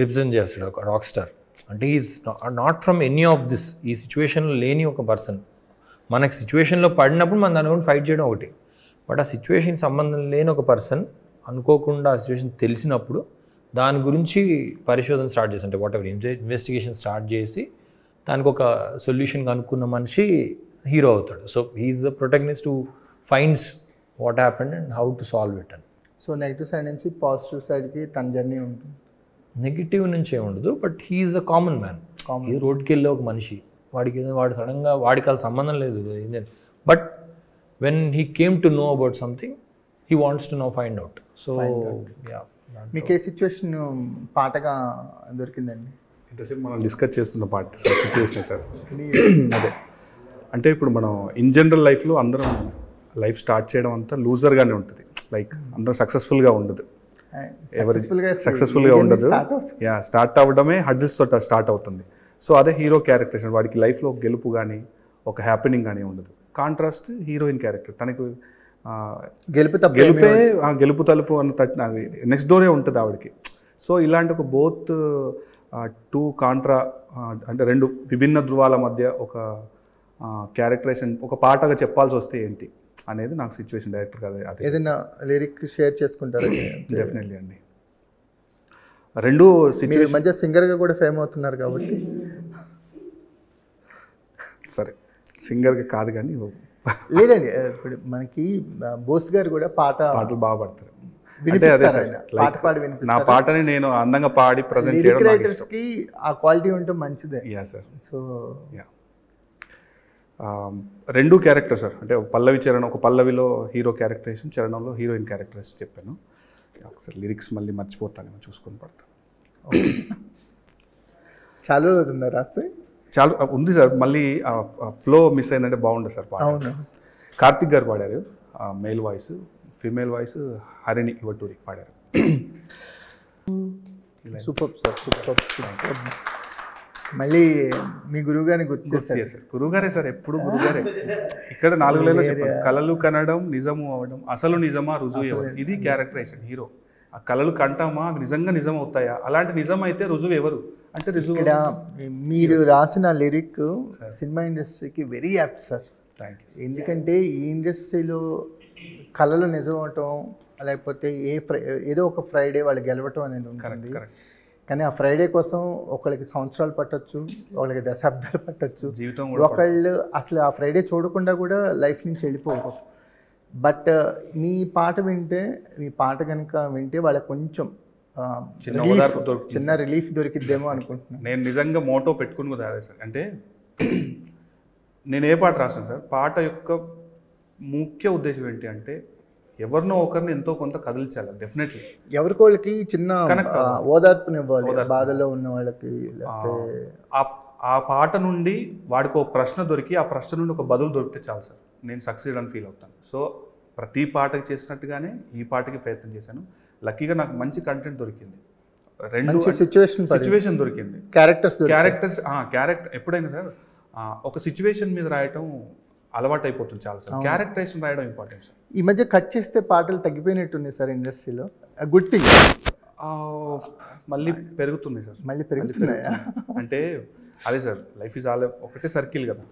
represent చేస్తాడు ఒక రాక్ స్టార్. అంటే is not from any of this, ఈ సిచ్యువేషన్లో లేని ఒక పర్సన్. మనకి సిచ్యువేషన్లో పడినప్పుడు మనం దాని గురించి ఫైట్ చేయడం ఒకటి, బట్ ఆ సిచ్యువేషన్ సంబంధం లేని ఒక పర్సన్ అనుకోకుండా ఆ సిచ్యువేషన్ తెలిసినప్పుడు దాని గురించి పరిశోధన స్టార్ట్ చేసి, అంటే వాట్ ఎవర్ ఇన్వెస్టిగేషన్ స్టార్ట్ చేసి దానికి ఒక సొల్యూషన్ కనుక్కున్న మనిషి హీరో అవుతాడు. So he's the protagonist who finds what happened and how to solve it అని. సో నెగిటివ్ సైడ్ నుంచి పాజిటివ్ సైడ్కి తన జర్నీ ఉంటుంది. నెగిటివ్ నుంచి ఏమి ఉండదు, but he's a common man. ఈ రోడ్కి వెళ్ళే ఒక మనిషి, వాడు సడన్గా వాడికి అలా సంబంధం లేదు, but when he came to know about something he wants to know find out. So మీకు ఏ సిచ్యువేషన్ పాటగా దొరికిందండి? ఇంతసేపు మనం డిస్కస్ చేస్తున్న పార్ట్ సార్ సిచ్యువేషన్ సార్. అదే అంటే ఇప్పుడు మనం ఇన్ జనరల్ లైఫ్లో అందరం లైఫ్ స్టార్ట్ చేయడం అంతా లూజర్గానే ఉంటుంది. లైక్ అందరం సక్సెస్ఫుల్గా ఉండదు, ఎవరి సక్సెస్ఫుల్గా ఉండదు. స్టార్ట్ అవ్వడమే హడ్డిల్స్ తోట స్టార్ట్ అవుతుంది. సో అదే హీరో క్యారెక్టర్, వాడికి లైఫ్లో ఒక గెలుపు కానీ ఒక హ్యాపెనింగ్ కానీ ఉండదు. కాంట్రాస్ట్ హీరోయిన్ క్యారెక్టర్, తనకు గెలుపు తలుపు అని తట్టిన నెక్స్ట్ డోరే ఉంటుంది ఆవిడకి. సో ఇలాంటి ఒక బోత్ టూ కాంట్రా అంటే రెండు విభిన్న ధృవాల మధ్య ఒక క్యారెక్టరేషన్ ఒక పాటగా చెప్పాల్సి వస్తే ఏంటి అనేది నాకు సిచ్యువేషన్ డైరెక్టర్ కదా. ఏదైనా లిరిక్ షేర్ చేసుకుంటారా? డెఫినెట్లీ అండి. రెండు సిచ్యువేషన్ మధ్య సింగర్గా కూడా ఫేమ్ అవుతున్నారు కాబట్టి. సరే సింగర్గా కాదు కానీ లేదండి, ఇప్పుడు మనకి బోస్ గారు కూడా పాటలు బాగా పాడతారు. అంటే అదే సార్, నా పాటని నేను అందంగా పాడి ప్రజెంట్ చేయడం రైటర్స్ కి ఆ క్వాలిటీ ఉంటే మంచిదే. Yeah sir. సో రెండు క్యారెక్టర్ సార్, అంటే పల్లవి చరణం, ఒక పల్లవిలో హీరో క్యారెక్టరేషన్, చరణంలో హీరోయిన్ క్యారెక్టరేషన్ చెప్పాను. ఒకసారి లిరిక్స్ మళ్ళీ మర్చిపోతాను, చూసుకొని పడతాను. చాలా రోజుందా రాస్తే? చాలా ఉంది సార్, మళ్ళీ ఫ్లో మిస్ అయిందంటే బాగుండదు సార్. అవును, కార్తిక్ గారు పాడారు male voice, female voice Harini Ivaturi పాడారు. Super sir, super. మళ్ళీ మీ గురువు గారిని గుర్తు చేశారు. గురువుగారే సార్, ఎప్పుడు గురువుగారే. ఇక్కడ 4 లైన్లు చెప్పారు, కలలు కనడం నిజము అవడం, అసలు నిజమా రుజువు ఎవరు. ఇది క్యారెక్టరేషన్ హీరో. ఆ కలలు కంటామా, అవి నిజంగా నిజం అవుతాయా, అలాంటి నిజం అయితే రుజువు ఎవరు అంటే రుజువు. ఇక్కడ మీరు రాసిన లిరిక్ సినిమా ఇండస్ట్రీకి very apt sir. Thank you. ఎందుకంటే ఈ ఇండస్ట్రీలో కళలు నిజం అవటం, లేకపోతే ఏదో ఒక ఫ్రైడే వాళ్ళు గెలవటం అనేది ఉంటుంది. కానీ ఆ ఫ్రైడే కోసం ఒకళ్ళకి సంవత్సరాలు పట్టచ్చు, ఒకళ్ళకి దశాబ్దాలు పట్టచ్చు, జీవితం ఒకళ్ళు అసలు ఆ ఫ్రైడే చూడకుండా కూడా లైఫ్ నుంచి వెళ్ళిపోవచ్చు. బట్ మీ పాట కనుక వింటే వాళ్ళకి కొంచెం చిన్న రిలీఫ్ దొరికిద్దేమో అనుకుంటున్నాను. నేను నిజంగా మోటో పెట్టుకుని కూడా సార్. అంటే నేను ఏ పాట రాశాను సార్, పాట యొక్క ముఖ్య ఉద్దేశం ఏంటి అంటే ఎవరినో ఒకరిని ఎంతో కొంత కదిలించాలి. డెఫినెట్లీ ఎవరికోళ్ళకి చిన్న ఓదార్పునివ్వాలి, బాధలో ఉన్న వాళ్ళకి. ఆ పాట నుండి వాడికి ఒక ప్రశ్న దొరికి ఆ ప్రశ్న నుండి ఒక బదులు దొరికితే చాలు సార్, నేను సక్సీడ్ అని ఫీల్ అవుతాను. సో ప్రతి పాటకి చేసినట్టుగానే ఈ పాటకి ప్రయత్నం చేశాను. లక్కీగా నాకు మంచి కంటెంట్ దొరికింది, రెండు సిచ్యువేషన్ దొరికింది, క్యారెక్టర్ ఎప్పుడైనా సార్ ఒక సిచ్యువేషన్ మీద రాయటం అలవాటు అయిపోతుంది చాలా సార్. క్యారెక్టరేషన్ రాయడం ఇంపార్టెంట్ సార్. ఈ మధ్య కట్ చేస్తే పాటలు తగ్గిపోయినట్టున్నాయి సార్ ఇండస్ట్రీలో. Good thing. మళ్ళీ పెరుగుతున్నాయి సార్. మళ్ళీ పెరుగుతున్నాయా? అంటే అదే సార్, లైఫ్ ఈజ్ ఆల్ ఒకటే సర్కిల్ కదా.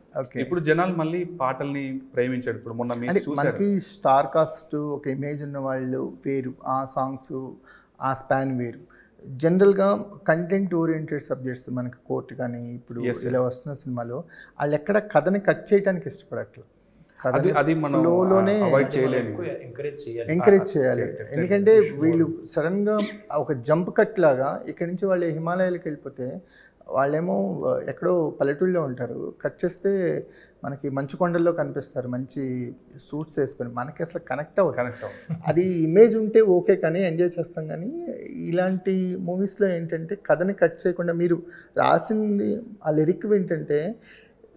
ఇప్పుడు జనాలు మళ్ళీ పాటల్ని ప్రేమించాడు. ఇప్పుడు మొన్న మనకి స్టార్ కాస్ట్ ఒక ఇమేజ్ ఉన్న వాళ్ళు వేరు, ఆ సాంగ్స్ ఆ స్పాన్ వేరు. జనరల్గా కంటెంట్ ఓరియంటెడ్ సబ్జెక్ట్స్ మనకి కోర్టు కానీ ఇప్పుడు ఇలా వస్తున్న సినిమాలో వాళ్ళు ఎక్కడ కథని కట్ చేయడానికి ఇష్టపడట్లేదు. అది ఫ్లోలోనే ఎంకరేజ్ చేయాలి. ఎందుకంటే వీళ్ళు సడన్గా ఒక జంప్ కట్ లాగా ఇక్కడి నుంచి వాళ్ళు హిమాలయాలకు వెళ్ళిపోతే వాళ్ళేమో ఎక్కడో పల్లెటూళ్ళలో ఉంటారు, కట్ చేస్తే మనకి మంచు కొండల్లో కనిపిస్తారు మంచి సూట్స్ వేసుకొని. మనకి అసలు కనెక్ట్ అవ్వదు. అది ఇమేజ్ ఉంటే ఓకే కానీ ఎంజాయ్ చేస్తాం. కానీ ఇలాంటి మూవీస్లో ఏంటంటే కథని కట్ చేయకుండా మీరు రాసింది ఆ లిరిక్ ఏంటంటే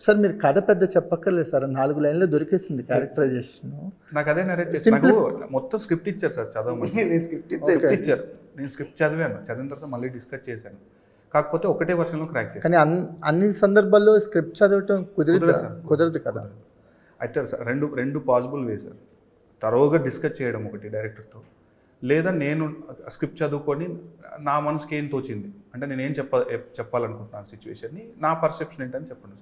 సార్ మీరు కథ పెద్ద చెప్పక్కర్లేదు సార్, 4 లైన్లో దొరికేసింది క్యారెక్టరైజేషన్. నాకు అదే నాకు మొత్తం స్క్రిప్ట్ ఇచ్చారు సార్ చదవమని. నేను స్క్రిప్ట్ చదివాను, చదివిన తర్వాత మళ్ళీ డిస్కస్ చేశాను. కాకపోతే ఒకటే వర్షన్లో క్రాక్ చేశాను. కానీ అన్ని సందర్భాల్లో స్క్రిప్ట్ చదవటం కుదరదు కదా. అయితే సార్ రెండు పాసిబుల్ వే సార్. తరోగా డిస్కస్ చేయడం ఒకటి డైరెక్టర్తో, లేదా నేను స్క్రిప్ట్ చదువుకొని నా మనసుకి ఏం తోచింది అంటే నేను ఏం చెప్పాలనుకుంటున్నాను సిచ్యువేషన్ని, నా పర్సెప్షన్ ఏంటని చెప్పండి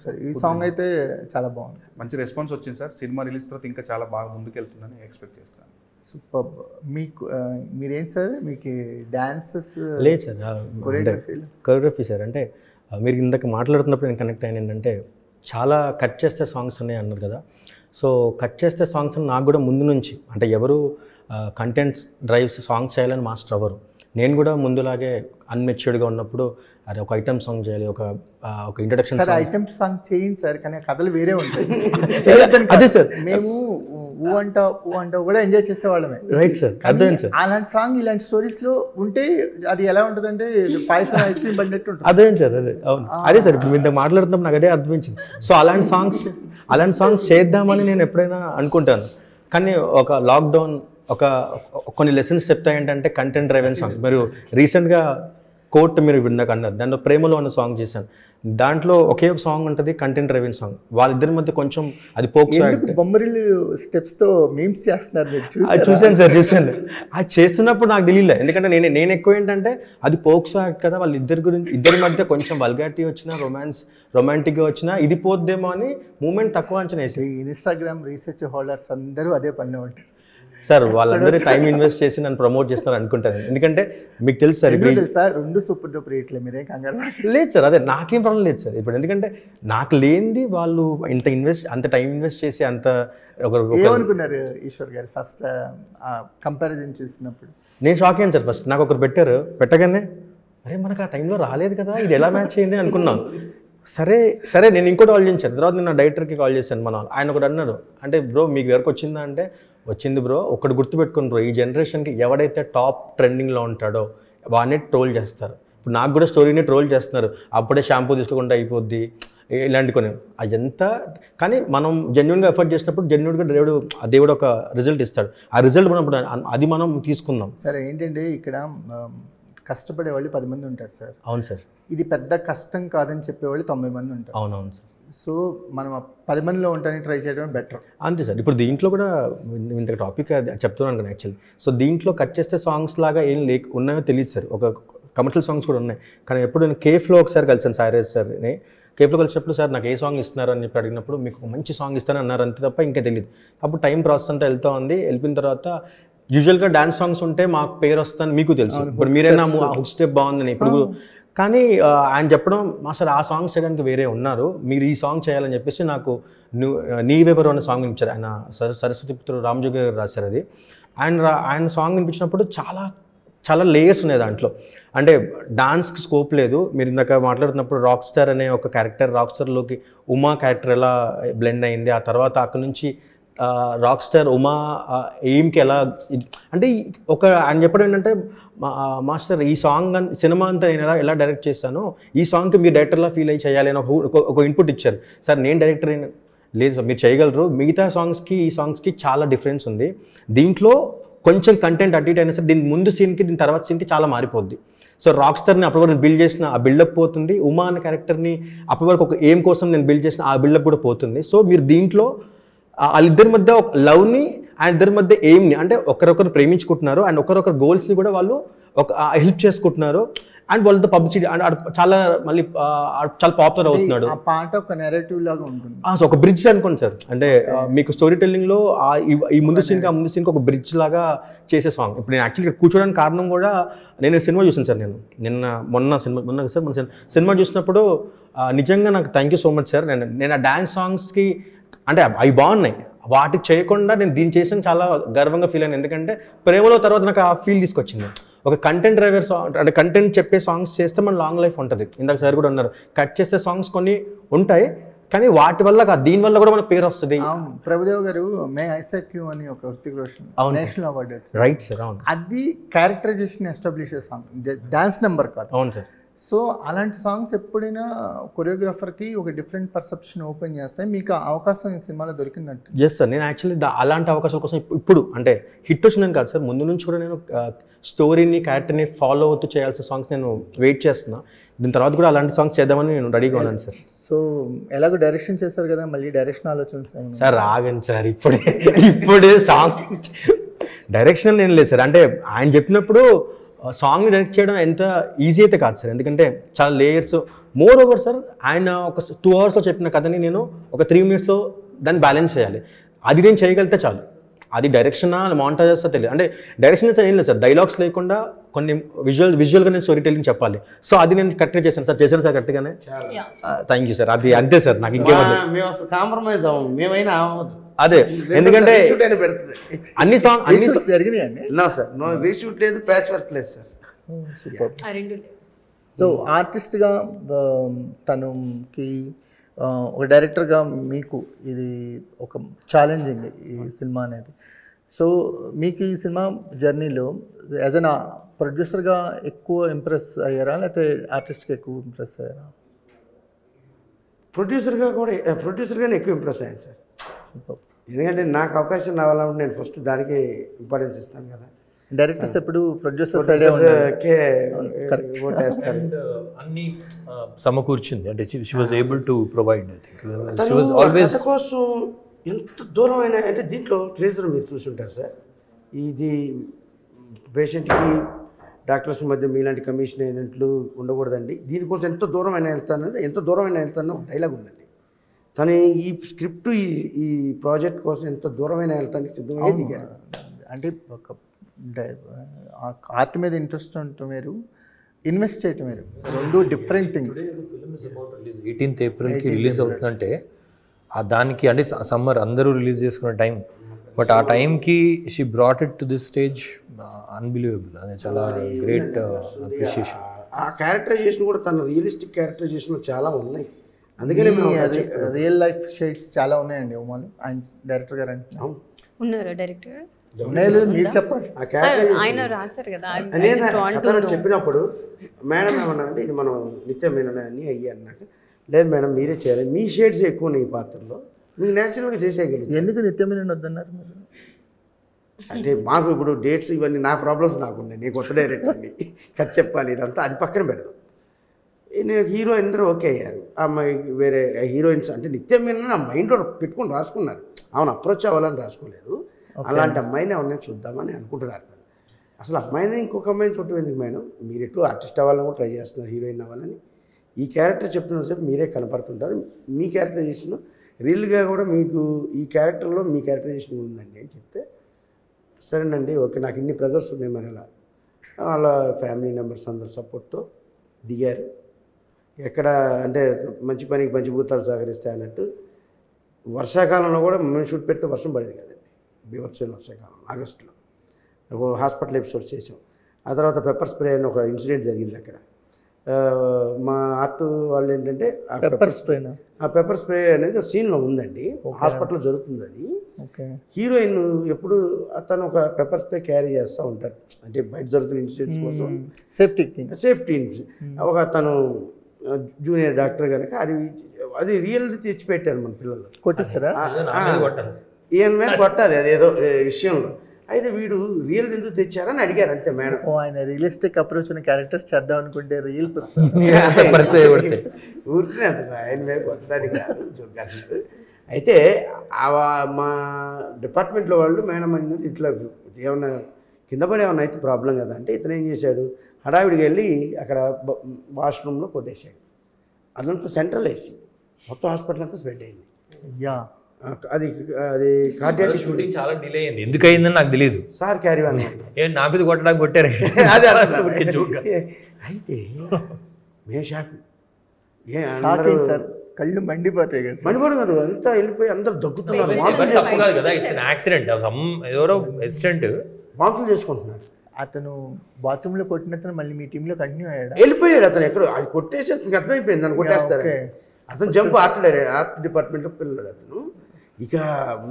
సార్. ఈ సాంగ్ అయితే చాలా బాగుంది, మంచి రెస్పాన్స్ వచ్చింది సార్. సినిమా రిలీజ్ తర్వాత ఇంకా చాలా బాగా ముందుకెళ్తుందని ఎక్స్పెక్ట్ చేస్తున్నాను. సూపర్. మీకు మీరేంటి సార్, మీకు డాన్సెస్ లేదు సార్, కొరియోగ్రఫీ సార్. అంటే మీరు ఇందాక మాట్లాడుతున్నప్పుడు నేను కనెక్ట్ అయిన ఏంటంటే చాలా కట్ చేస్తే సాంగ్స్ ఉన్నాయి అన్నారు కదా. సో కట్ చేస్తే సాంగ్స్ నాకు కూడా ముందు నుంచి అంటే ఎవరు కంటెంట్ డ్రైవ్స్ సాంగ్స్ చేయాలని మాస్టర్ అవ్వరు. నేను కూడా ముందులాగే అన్మెచ్యూర్డ్గా ఉన్నప్పుడు అది ఒక ఐటమ్ సాంగ్ చేయాలి, ఒక introduction sir song. Item song చేయండి సార్, కానీ కథలు వేరే ఉంటాయి. చేయొద్దని కాదు. అదే సార్. మేము ఊ అంటావు కూడా ఎంజాయ్ చేసేవాళ్ళమే. రైట్ సార్, అర్థమైంది సార్. అలాంటి సాంగ్ ఇలాంటి స్టోరీస్ లో ఉంటే అది ఎలా ఉంటుందంటే పాయసం ఐస్ క్రీమ్ పడినట్టు ఉంటుంది. అర్థమైంది సార్. అవును, అదే సార్ ఇప్పుడు ఇంత మాట్లాడుతున్నప్పుడు నాకు అదే అర్థమైంది. సో అలాంటి సాంగ్స్ చేద్దామని నేను ఎప్పుడైనా అనుకుంటాను, కానీ ఒక లాక్డౌన్ కొన్ని లెసన్స్ చెప్తాయి. ఏంటంటే కంటెంట్ డ్రైవెన్ సాంగ్. మీరు రీసెంట్గా కోర్ట్ మీరు ఇందాక అన్నారు, దాంట్లో ప్రేమలో అన్న సాంగ్ చేశాను. దాంట్లో ఒకే ఒక సాంగ్ ఉంటుంది కంటెంట్ డ్రైవెన్ సాంగ్. వాళ్ళిద్దరి మధ్య కొంచెం అది బొమ్మరిల్లు స్టెప్స్ తో మీమ్స్ చేస్తున్నారు మీరు అది చూశాను సార్, చూశాను. అది చేస్తున్నప్పుడు నాకు తెలియలే, ఎందుకంటే నేను ఎక్కువ ఏంటంటే అది పోక్సో యాక్ట్ కదా, వాళ్ళ ఇద్దరి మధ్య కొంచెం వల్గారిటీ వచ్చినా రొమాంటిక్గా వచ్చినా ఇది పోద్దేమో అని మూమెంట్ తక్కువ అంచనా వేసి. ఇన్స్టాగ్రామ్ రీసెర్చ్ హోల్డర్స్ అందరూ అదే పనిలో ఉంటారు సార్. వాళ్ళందరూ టైం ఇన్వెస్ట్ చేసి నన్ను ప్రమోట్ చేస్తున్నారు అనుకుంటాను, ఎందుకంటే మీకు తెలుసు సార్ రెండు సూపర్ డూపర్ రేట్లే, మీరేం కంగారు లేదు సార్. అదే నాకేం ప్రాబ్లం లేదు సార్ ఇప్పుడు, ఎందుకంటే నాకు లేనిది వాళ్ళు అంత టైం ఇన్వెస్ట్ చేసి అంత ఏమనుకున్నారు ఈశ్వర్ గారు ఫస్ట్ కంపారిజన్ చూసినప్పుడు? నేను షాక్ అయ్యాను సార్. ఫస్ట్ నాకు ఒకరు పెట్టగానే అరే మనకు ఆ టైంలో రాలేదు కదా, ఇది ఎలా మ్యాచ్ అయింది అనుకున్నాను. సరే నేను ఇంకోటి కాల్ చేశాను. తర్వాత నేను నా డైరెక్టర్కి కాల్ చేశాను. ఆయన ఒకటి అన్నారు, అంటే బ్రో మీకు ఎవరికి వచ్చిందా అంటే, వచ్చింది బ్రో, ఒకటి గుర్తుపెట్టుకుని బ్రో, ఈ జనరేషన్కి ఎవడైతే టాప్ ట్రెండింగ్లో ఉంటాడో వాడిని ట్రోల్ చేస్తారు. ఇప్పుడు నాకు కూడా స్టోరీని ట్రోల్ చేస్తున్నారు, అప్పుడే షాంపూ తీసుకోకుండా అయిపోద్ది ఇలాంటి కొన్ని. అదంతా కానీ మనం జెన్యున్గా ఎఫర్ట్ చేసినప్పుడు జెన్యున్గా దేవుడు ఒక రిజల్ట్ ఇస్తాడు. ఆ రిజల్ట్ మనం అది మనం తీసుకుందాం. సరే ఏంటంటే ఇక్కడ కష్టపడే వాళ్ళు 10 మంది ఉంటారు సార్. అవును సార్. ఇది పెద్ద కష్టం కాదని చెప్పేవాళ్ళు 90 మంది ఉంటారు. అవునవును సార్. సో మనం 10 మందిలో ఉండడానికి ట్రై చేయడం బెటర్. అంతే సార్. ఇప్పుడు దీంట్లో కూడా ఇంత టాపిక్ చెప్తున్నాను కదా యాక్చువల్లీ. సో దీంట్లో కట్ చేస్తే సాంగ్స్ లాగా ఏం ఉన్నాయో తెలియదు సార్. ఒక కమర్షియల్ సాంగ్స్ కూడా ఉన్నాయి, కానీ ఎప్పుడు నేను కేఫ్లో ఒకసారి కలిసాను సాయిరాజ్ సార్ని. కేఫ్లో కలిసినప్పుడు సార్ నాకు ఏ సాంగ్ ఇస్తున్నారు అని చెప్పి అడిగినప్పుడు మీకు ఒక మంచి సాంగ్ ఇస్తానని అన్నారు, అంతే తప్ప ఇంకా తెలియదు. అప్పుడు టైం ప్రాసెస్ అంతా వెళ్తూ ఉంది. వెళ్ళిన తర్వాత యూజువల్గా డాన్స్ సాంగ్స్ ఉంటే మాకు పేరు వస్తుందని మీకు తెలుసు. ఇప్పుడు మీరైనా హుక్ స్టెప్ బాగుందని ఇప్పుడు, కానీ ఆయన చెప్పడం మా సార్ ఆ సాంగ్స్ చేయడానికి వేరే ఉన్నారు, మీరు ఈ సాంగ్ చేయాలని చెప్పేసి నాకు నీవెవరు అనే సాంగ్ వినిపించారు. ఆయన సరస్వతి పుత్రుడు రామజోగి గారు రాశారు అది. ఆయన సాంగ్ వినిపించినప్పుడు చాలా లేయర్స్ ఉన్నాయి దాంట్లో. అంటే డాన్స్కి స్కోప్ లేదు. మీరు ఇందాక మాట్లాడుతున్నప్పుడు రాక్ స్టార్ అనే ఒక క్యారెక్టర్, రాక్ స్టార్లోకి ఉమా క్యారెక్టర్ ఎలా బ్లెండ్ అయింది, ఆ తర్వాత అక్కడ నుంచి రాక్ స్టార్ ఉమా ఎయిమ్కి ఎలా, అంటే ఆయన చెప్పడం ఏంటంటే, మాస్టర్ ఈ సాంగ్ సినిమా అంతా నేను ఎలా డైరెక్ట్ చేశానో ఈ సాంగ్కి మీరు డైరెక్టర్లా ఫీల్ అయ్యి చేయాలి అని ఒక ఇన్పుట్ ఇచ్చారు. సార్ నేను డైరెక్టర్ లేదు సార్, మీరు చేయగలరు, మిగతా సాంగ్స్కి ఈ సాంగ్స్కి చాలా డిఫరెన్స్ ఉంది, దీంట్లో కొంచెం కంటెంట్ అటు ఇటు అయినా సరే దీని ముందు సీన్కి దీని తర్వాత సీన్కి చాలా మారిపోద్ది. సో రాక్ స్టార్ని అప్పటి వరకు బిల్డ్ చేసిన ఆ బిల్డప్ పోతుంది, ఉమా అనే క్యారెక్టర్ని అప్పటి వరకు ఒక ఎయిమ్ కోసం నేను బిల్డ్ చేసిన ఆ బిల్డప్ కూడా పోతుంది. సో మీరు దీంట్లో వాళ్ళిద్దరి మధ్య ఒక లవ్ని అండ్ ఇద్దరి మధ్య ఎయిమ్ని, అంటే ఒకరొకరు ప్రేమించుకుంటున్నారు అండ్ ఒకరొకరు గోల్స్ని కూడా వాళ్ళు హెల్ప్ చేసుకుంటున్నారు అండ్ వాళ్ళతో పబ్లిసిటీ అండ్ చాలా మళ్ళీ చాలా పాపులర్ అవుతున్నాడు. ఆ పాట ఒక నెరేటివ్ లాగా ఉంటుంది. సో ఒక బ్రిడ్జ్ అనుకోండి సార్, అంటే మీకు స్టోరీ టెల్లింగ్లో ఈ ముందు సీన్కి ఒక బ్రిడ్జ్ లాగా చేసే సాంగ్. ఇప్పుడు నేను యాక్చువల్లీ కూర్చోడానికి కారణం కూడా, నేను సినిమా చూసాను సార్. మొన్న సినిమా చూసినప్పుడు నిజంగా నాకు thank you so much sir. నేను ఆ డ్యాన్స్ సాంగ్స్కి అంటే అవి బాగున్నాయి, వాటికి చేయకుండా నేను దీన్ని చేసిన చాలా గర్వంగా ఫీల్ అయ్యాను. ఎందుకంటే ప్రేమలో తర్వాత నాకు ఆ ఫీల్ తీసుకొచ్చింది. ఒక కంటెంట్ డ్రైవర్ సాంగ్ అంటే కంటెంట్ చెప్పే సాంగ్స్ చేస్తే మన లాంగ్ లైఫ్ ఉంటుంది. ఇందాక సార్ కూడా అన్నారు, కట్ చేస్తే సాంగ్స్ కొన్ని ఉంటాయి కానీ వాటి వల్ల దీని వల్ల కూడా మనకు పేరు వస్తుంది. అవును, ప్రభుదేవ్ గారు మే ఐసెక్యూ అని ఒక హృతిక్ రోషన్ నేషనల్ అవార్డు వచ్చింది. Right sir. అవును, అది characterization establish song, dance number కాదు. అవును సార్. సో అలాంటి సాంగ్స్ ఎప్పుడైనా కొరియోగ్రాఫర్కి ఒక డిఫరెంట్ పర్సెప్షన్ ఓపెన్ చేస్తాయి. మీకు అవకాశం ఈ సినిమాలో దొరికిందంటే? ఎస్ సార్, నేను యాక్చువల్లీ అలాంటి అవకాశాల కోసం ఇప్పుడు అంటే హిట్ వచ్చిందని కాదు సార్, ముందు నుంచి కూడా నేను స్టోరీని క్యారెక్టర్ని ఫాలో అవుతూ చేయాల్సిన సాంగ్స్ నేను వెయిట్ చేస్తున్నా. దీని తర్వాత కూడా అలాంటి సాంగ్స్ చేద్దామని నేను రెడీగా ఉన్నాను సార్. సో ఎలాగో డైరెక్షన్ చేశారు కదా, మళ్ళీ డైరెక్షన్ ఆలోచన సార్ ఆగండి సార్, ఇప్పుడే సాంగ్ డైరెక్షన్ నేను లేదు సార్. అంటే ఆయన చెప్పినప్పుడు సాంగ్ని డైరెక్ట్ చేయడం ఎంత ఈజీ అయితే కాదు సార్, ఎందుకంటే చాలా లేయర్స్. మోర్ ఓవర్ సార్, ఆయన ఒక 2 అవర్స్లో చెప్పిన కథని నేను ఒక 3 మినిట్స్లో దాన్ని బ్యాలెన్స్ చేయాలి. అది నేను చేయగలిగితే చాలు. అది డైరెక్షనా మాంటాజెస్ తెలియదు. అంటే డైరెక్షన్ ఏం లేదు సార్, డైలాగ్స్ లేకుండా కొన్ని విజువల్గా నేను స్టోరీ టెల్లింగ్ చెప్పాలి. సో అది నేను కరెక్ట్గా చేశాను సార్. చేశాను సార్ కరెక్ట్గానే. Thank you sir. అది అంతే సార్, నాకు ఇంకేమన్నా మేము అసలు కాంప్రమైజ్ అవ్వము, మేమైనా అదే, ఎందుకంటే అన్ని సాంగ్ జరిగినాయండి. సార్ రీషూట్ లేదు, ప్యాచ్ వర్క్ లేదు సార్. సో ఆర్టిస్ట్గా తనకి ఒక డైరెక్టర్గా మీకు ఇది ఒక ఛాలెంజింగ్ ఈ సినిమా అనేది. సో మీకు ఈ సినిమా జర్నీలో యాజ్ అన్ ప్రొడ్యూసర్గా ఎక్కువ ఇంప్రెస్ అయ్యారా, లేకపోతే ఆర్టిస్ట్గా ఎక్కువ ఇంప్రెస్ అయ్యారా? ప్రొడ్యూసర్గానే ఎక్కువ ఇంప్రెస్ అయ్యాను సార్. ఎందుకంటే నాకు అవకాశం రావాలంటే నేను ఫస్ట్ దానికి ఇంపార్టెన్స్ ఇస్తాను కదా. డైరెక్టర్స్ ఎప్పుడు ప్రొడ్యూసర్ ఓటేస్తారు. అన్ని సమకూర్చింది అంటే she was able to provide. I think she was కథ ఆల్వేస్ కోసం ఎంత దూరమైన అంటే దీంట్లో ట్రేజర్ మీరు చూసుంటారు సార్. ఇది పేషెంట్కి డాక్టర్స్ మధ్య మీలాంటి కమిషన్ అయినట్లు ఉండకూడదండి, దీనికోసం ఎంత దూరమైన వెళ్తాను, ఎంత దూరమైన వెళ్తానో డైలాగ్ ఉందండి. తను ఈ స్క్రిప్ట్ ఈ ప్రాజెక్ట్ కోసం ఎంత దూరమైన వెళ్ళటానికి సిద్ధంగా దిగారు. అంటే ఒక ఆర్ట్ మీద ఇంట్రెస్ట్ ఉంటే మీరు ఇన్వెస్ట్ చేయటం మీరు రెండు డిఫరెంట్ థింగ్స్. 18th ఏప్రిల్కి రిలీజ్ అవుతుందంటే దానికి అంటే సమ్మర్ అందరూ రిలీజ్ చేసుకునే టైం, బట్ ఆ టైంకి she brought it to this stage. Unbelievable. అది చాలా గ్రేట్ అప్రిషియేషన్. ఆ క్యారెక్టరైజేషన్ కూడా తన రియలిస్టిక్ క్యారెక్టరైజేషన్ చాలా ఉన్నాయి. అందుకని రియల్ లైఫ్ షేడ్స్ చాలా ఉన్నాయండి ఉమాలు. ఆయన డైరెక్టర్ గారు అంటే ఉన్నారా డైరెక్టర్ గారు? మీరు చెప్పండి. ఆ క్యారెక్టరైజేషన్ ఆయన రాశారు కదా. నేను కథ చెప్పినప్పుడు మేడం ఏమన్నారంటే ఇది మనం నిత్యం అన్నీ అయ్యి అన్నాక, లేదు మేడం మీరే చేయాలి, మీ షేడ్స్ ఎక్కువ ఉన్నాయి ఈ పాత్రలో, మీకు న్యాచురల్గా చేసేయగలరు. ఎందుకు నిత్యమైన వద్దన్నారు మీరు? అంటే మాకు ఇప్పుడు డేట్స్ ఇవన్నీ నా ప్రాబ్లమ్స్ నాకున్నాయి, నేను కొత్త డైరెక్టర్ని కథ చెప్పాలి ఇదంతా, అది పక్కన పెడదాం. నేను హీరో అందరూ ఓకే అయ్యారు. అమ్మాయి వేరే హీరోయిన్స్ అంటే నిత్యం మీద నా మైండ్లో పెట్టుకుని రాసుకున్నారు. అవును అప్రోచ్ అవ్వాలని రాసుకోలేదు. అలాంటి అమ్మాయిని ఎవరినైనా చూద్దామని అనుకుంటున్నారు. అసలు అమ్మాయిని ఇంకొక అమ్మాయిని చూడటం ఎందుకు మేడం, మీరు ఎటు ఆర్టిస్ట్ అవ్వాలని కూడా ట్రై చేస్తున్నారు, హీరోయిన్ అవ్వాలని. ఈ క్యారెక్టర్ చెప్తున్న సేపు మీరే కనపడుతుంటారు, మీ క్యారెక్టరైజేషన్ రియల్గా కూడా మీకు ఈ క్యారెక్టర్లో మీ క్యారెక్టరైజేషన్ ఉందండి అని చెప్తే, సరేనండి ఓకే నాకు ఇన్ని ప్రెజర్స్ ఉన్నాయి మరి అలా వాళ్ళ ఫ్యామిలీ మెంబర్స్ అందరు సపోర్ట్తో దిగారు. ఎక్కడ అంటే మంచి పనికి పంచిభూతాలు సహకరిస్తాయి అన్నట్టు వర్షాకాలంలో కూడా మేము షూట్ పెడితే వర్షం పడేది కదండి, బీభత్సమైన వర్షాకాలం ఆగస్టులో హాస్పిటల్ ఎపిసోడ్ చేసాం. ఆ తర్వాత పెప్పర్ స్ప్రే అని ఒక ఇన్సిడెంట్ జరిగింది అక్కడ. మా ఆర్ట్ వాళ్ళు ఏంటంటే ఆ పెప్పర్ స్ప్రే అనేది సీన్లో ఉందండి, హాస్పిటల్లో జరుగుతుంది అది. హీరోయిన్ ఎప్పుడు అతను ఒక పెప్పర్ స్ప్రే క్యారీ చేస్తూ ఉంటాడు, అంటే బయట జరుగుతున్న ఇన్సిడెంట్స్ కోసం సేఫ్టీ. ఒక తను జూనియర్ డాక్టర్ కనుక అది రియల్ తెచ్చిపెట్టారు మన పిల్లలు. కొట్టేసారా? ఈయన మీద కొట్టాలి అదేదో విషయంలో. అయితే వీడు రియల్ ఎందుకు తెచ్చారని అడిగారు అంతే మేడం. ఆయన రియలిస్టిక్ అప్రోచ్ ఉన్న క్యారెక్టర్స్ చేద్దాం అనుకుంటే రియల్ ఊరికే అంటారు ఆయన మీద కొట్టడానికి కాదు. అయితే మా డిపార్ట్మెంట్లో వాళ్ళు మేడం అన్నది ఇట్లా ఏమన్నా కింద పడి ఏమన్నా అయితే ప్రాబ్లం కదా అంటే ఇతను ఏం చేశాడు, హడావిడికి వెళ్ళి అక్కడ వాష్రూమ్లో కొట్టేశాడు. అదంతా సెంట్రల్ ఏసీ మొత్తం హాస్పిటల్ అంతా స్ప్రెడ్ అయింది. అది కార్డియాక్ షూటింగ్ చాలా డిలే అయింది. ఎందుకు అయిందని నాకు తెలియదు. సార్ క్యారీ ఆన్ నా మీద కొట్టడానికి కొట్టారు. అయితే మేము షాక్ సార్, కళ్ళు మండిపోతాయి కదా. మండిపోతున్నారు అంతా వెళ్ళిపోయి అందరు దగ్గుతున్నారు, వాంతులు చేసుకుంటున్నారు. అతను బాత్రూంలో కొట్టినతను మళ్ళీ మీ టీంలో కంటిన్యూ అయ్యాడు? వెళ్ళిపోయాడు అతను. ఎక్కడ అది కొట్టేసి అతనికి అర్థమైపోయింది నన్ను కొట్టేస్తారు. అతను జంప్ ఆర్ట్ డిపార్ట్మెంట్లో పిల్లడు అతను. ఇక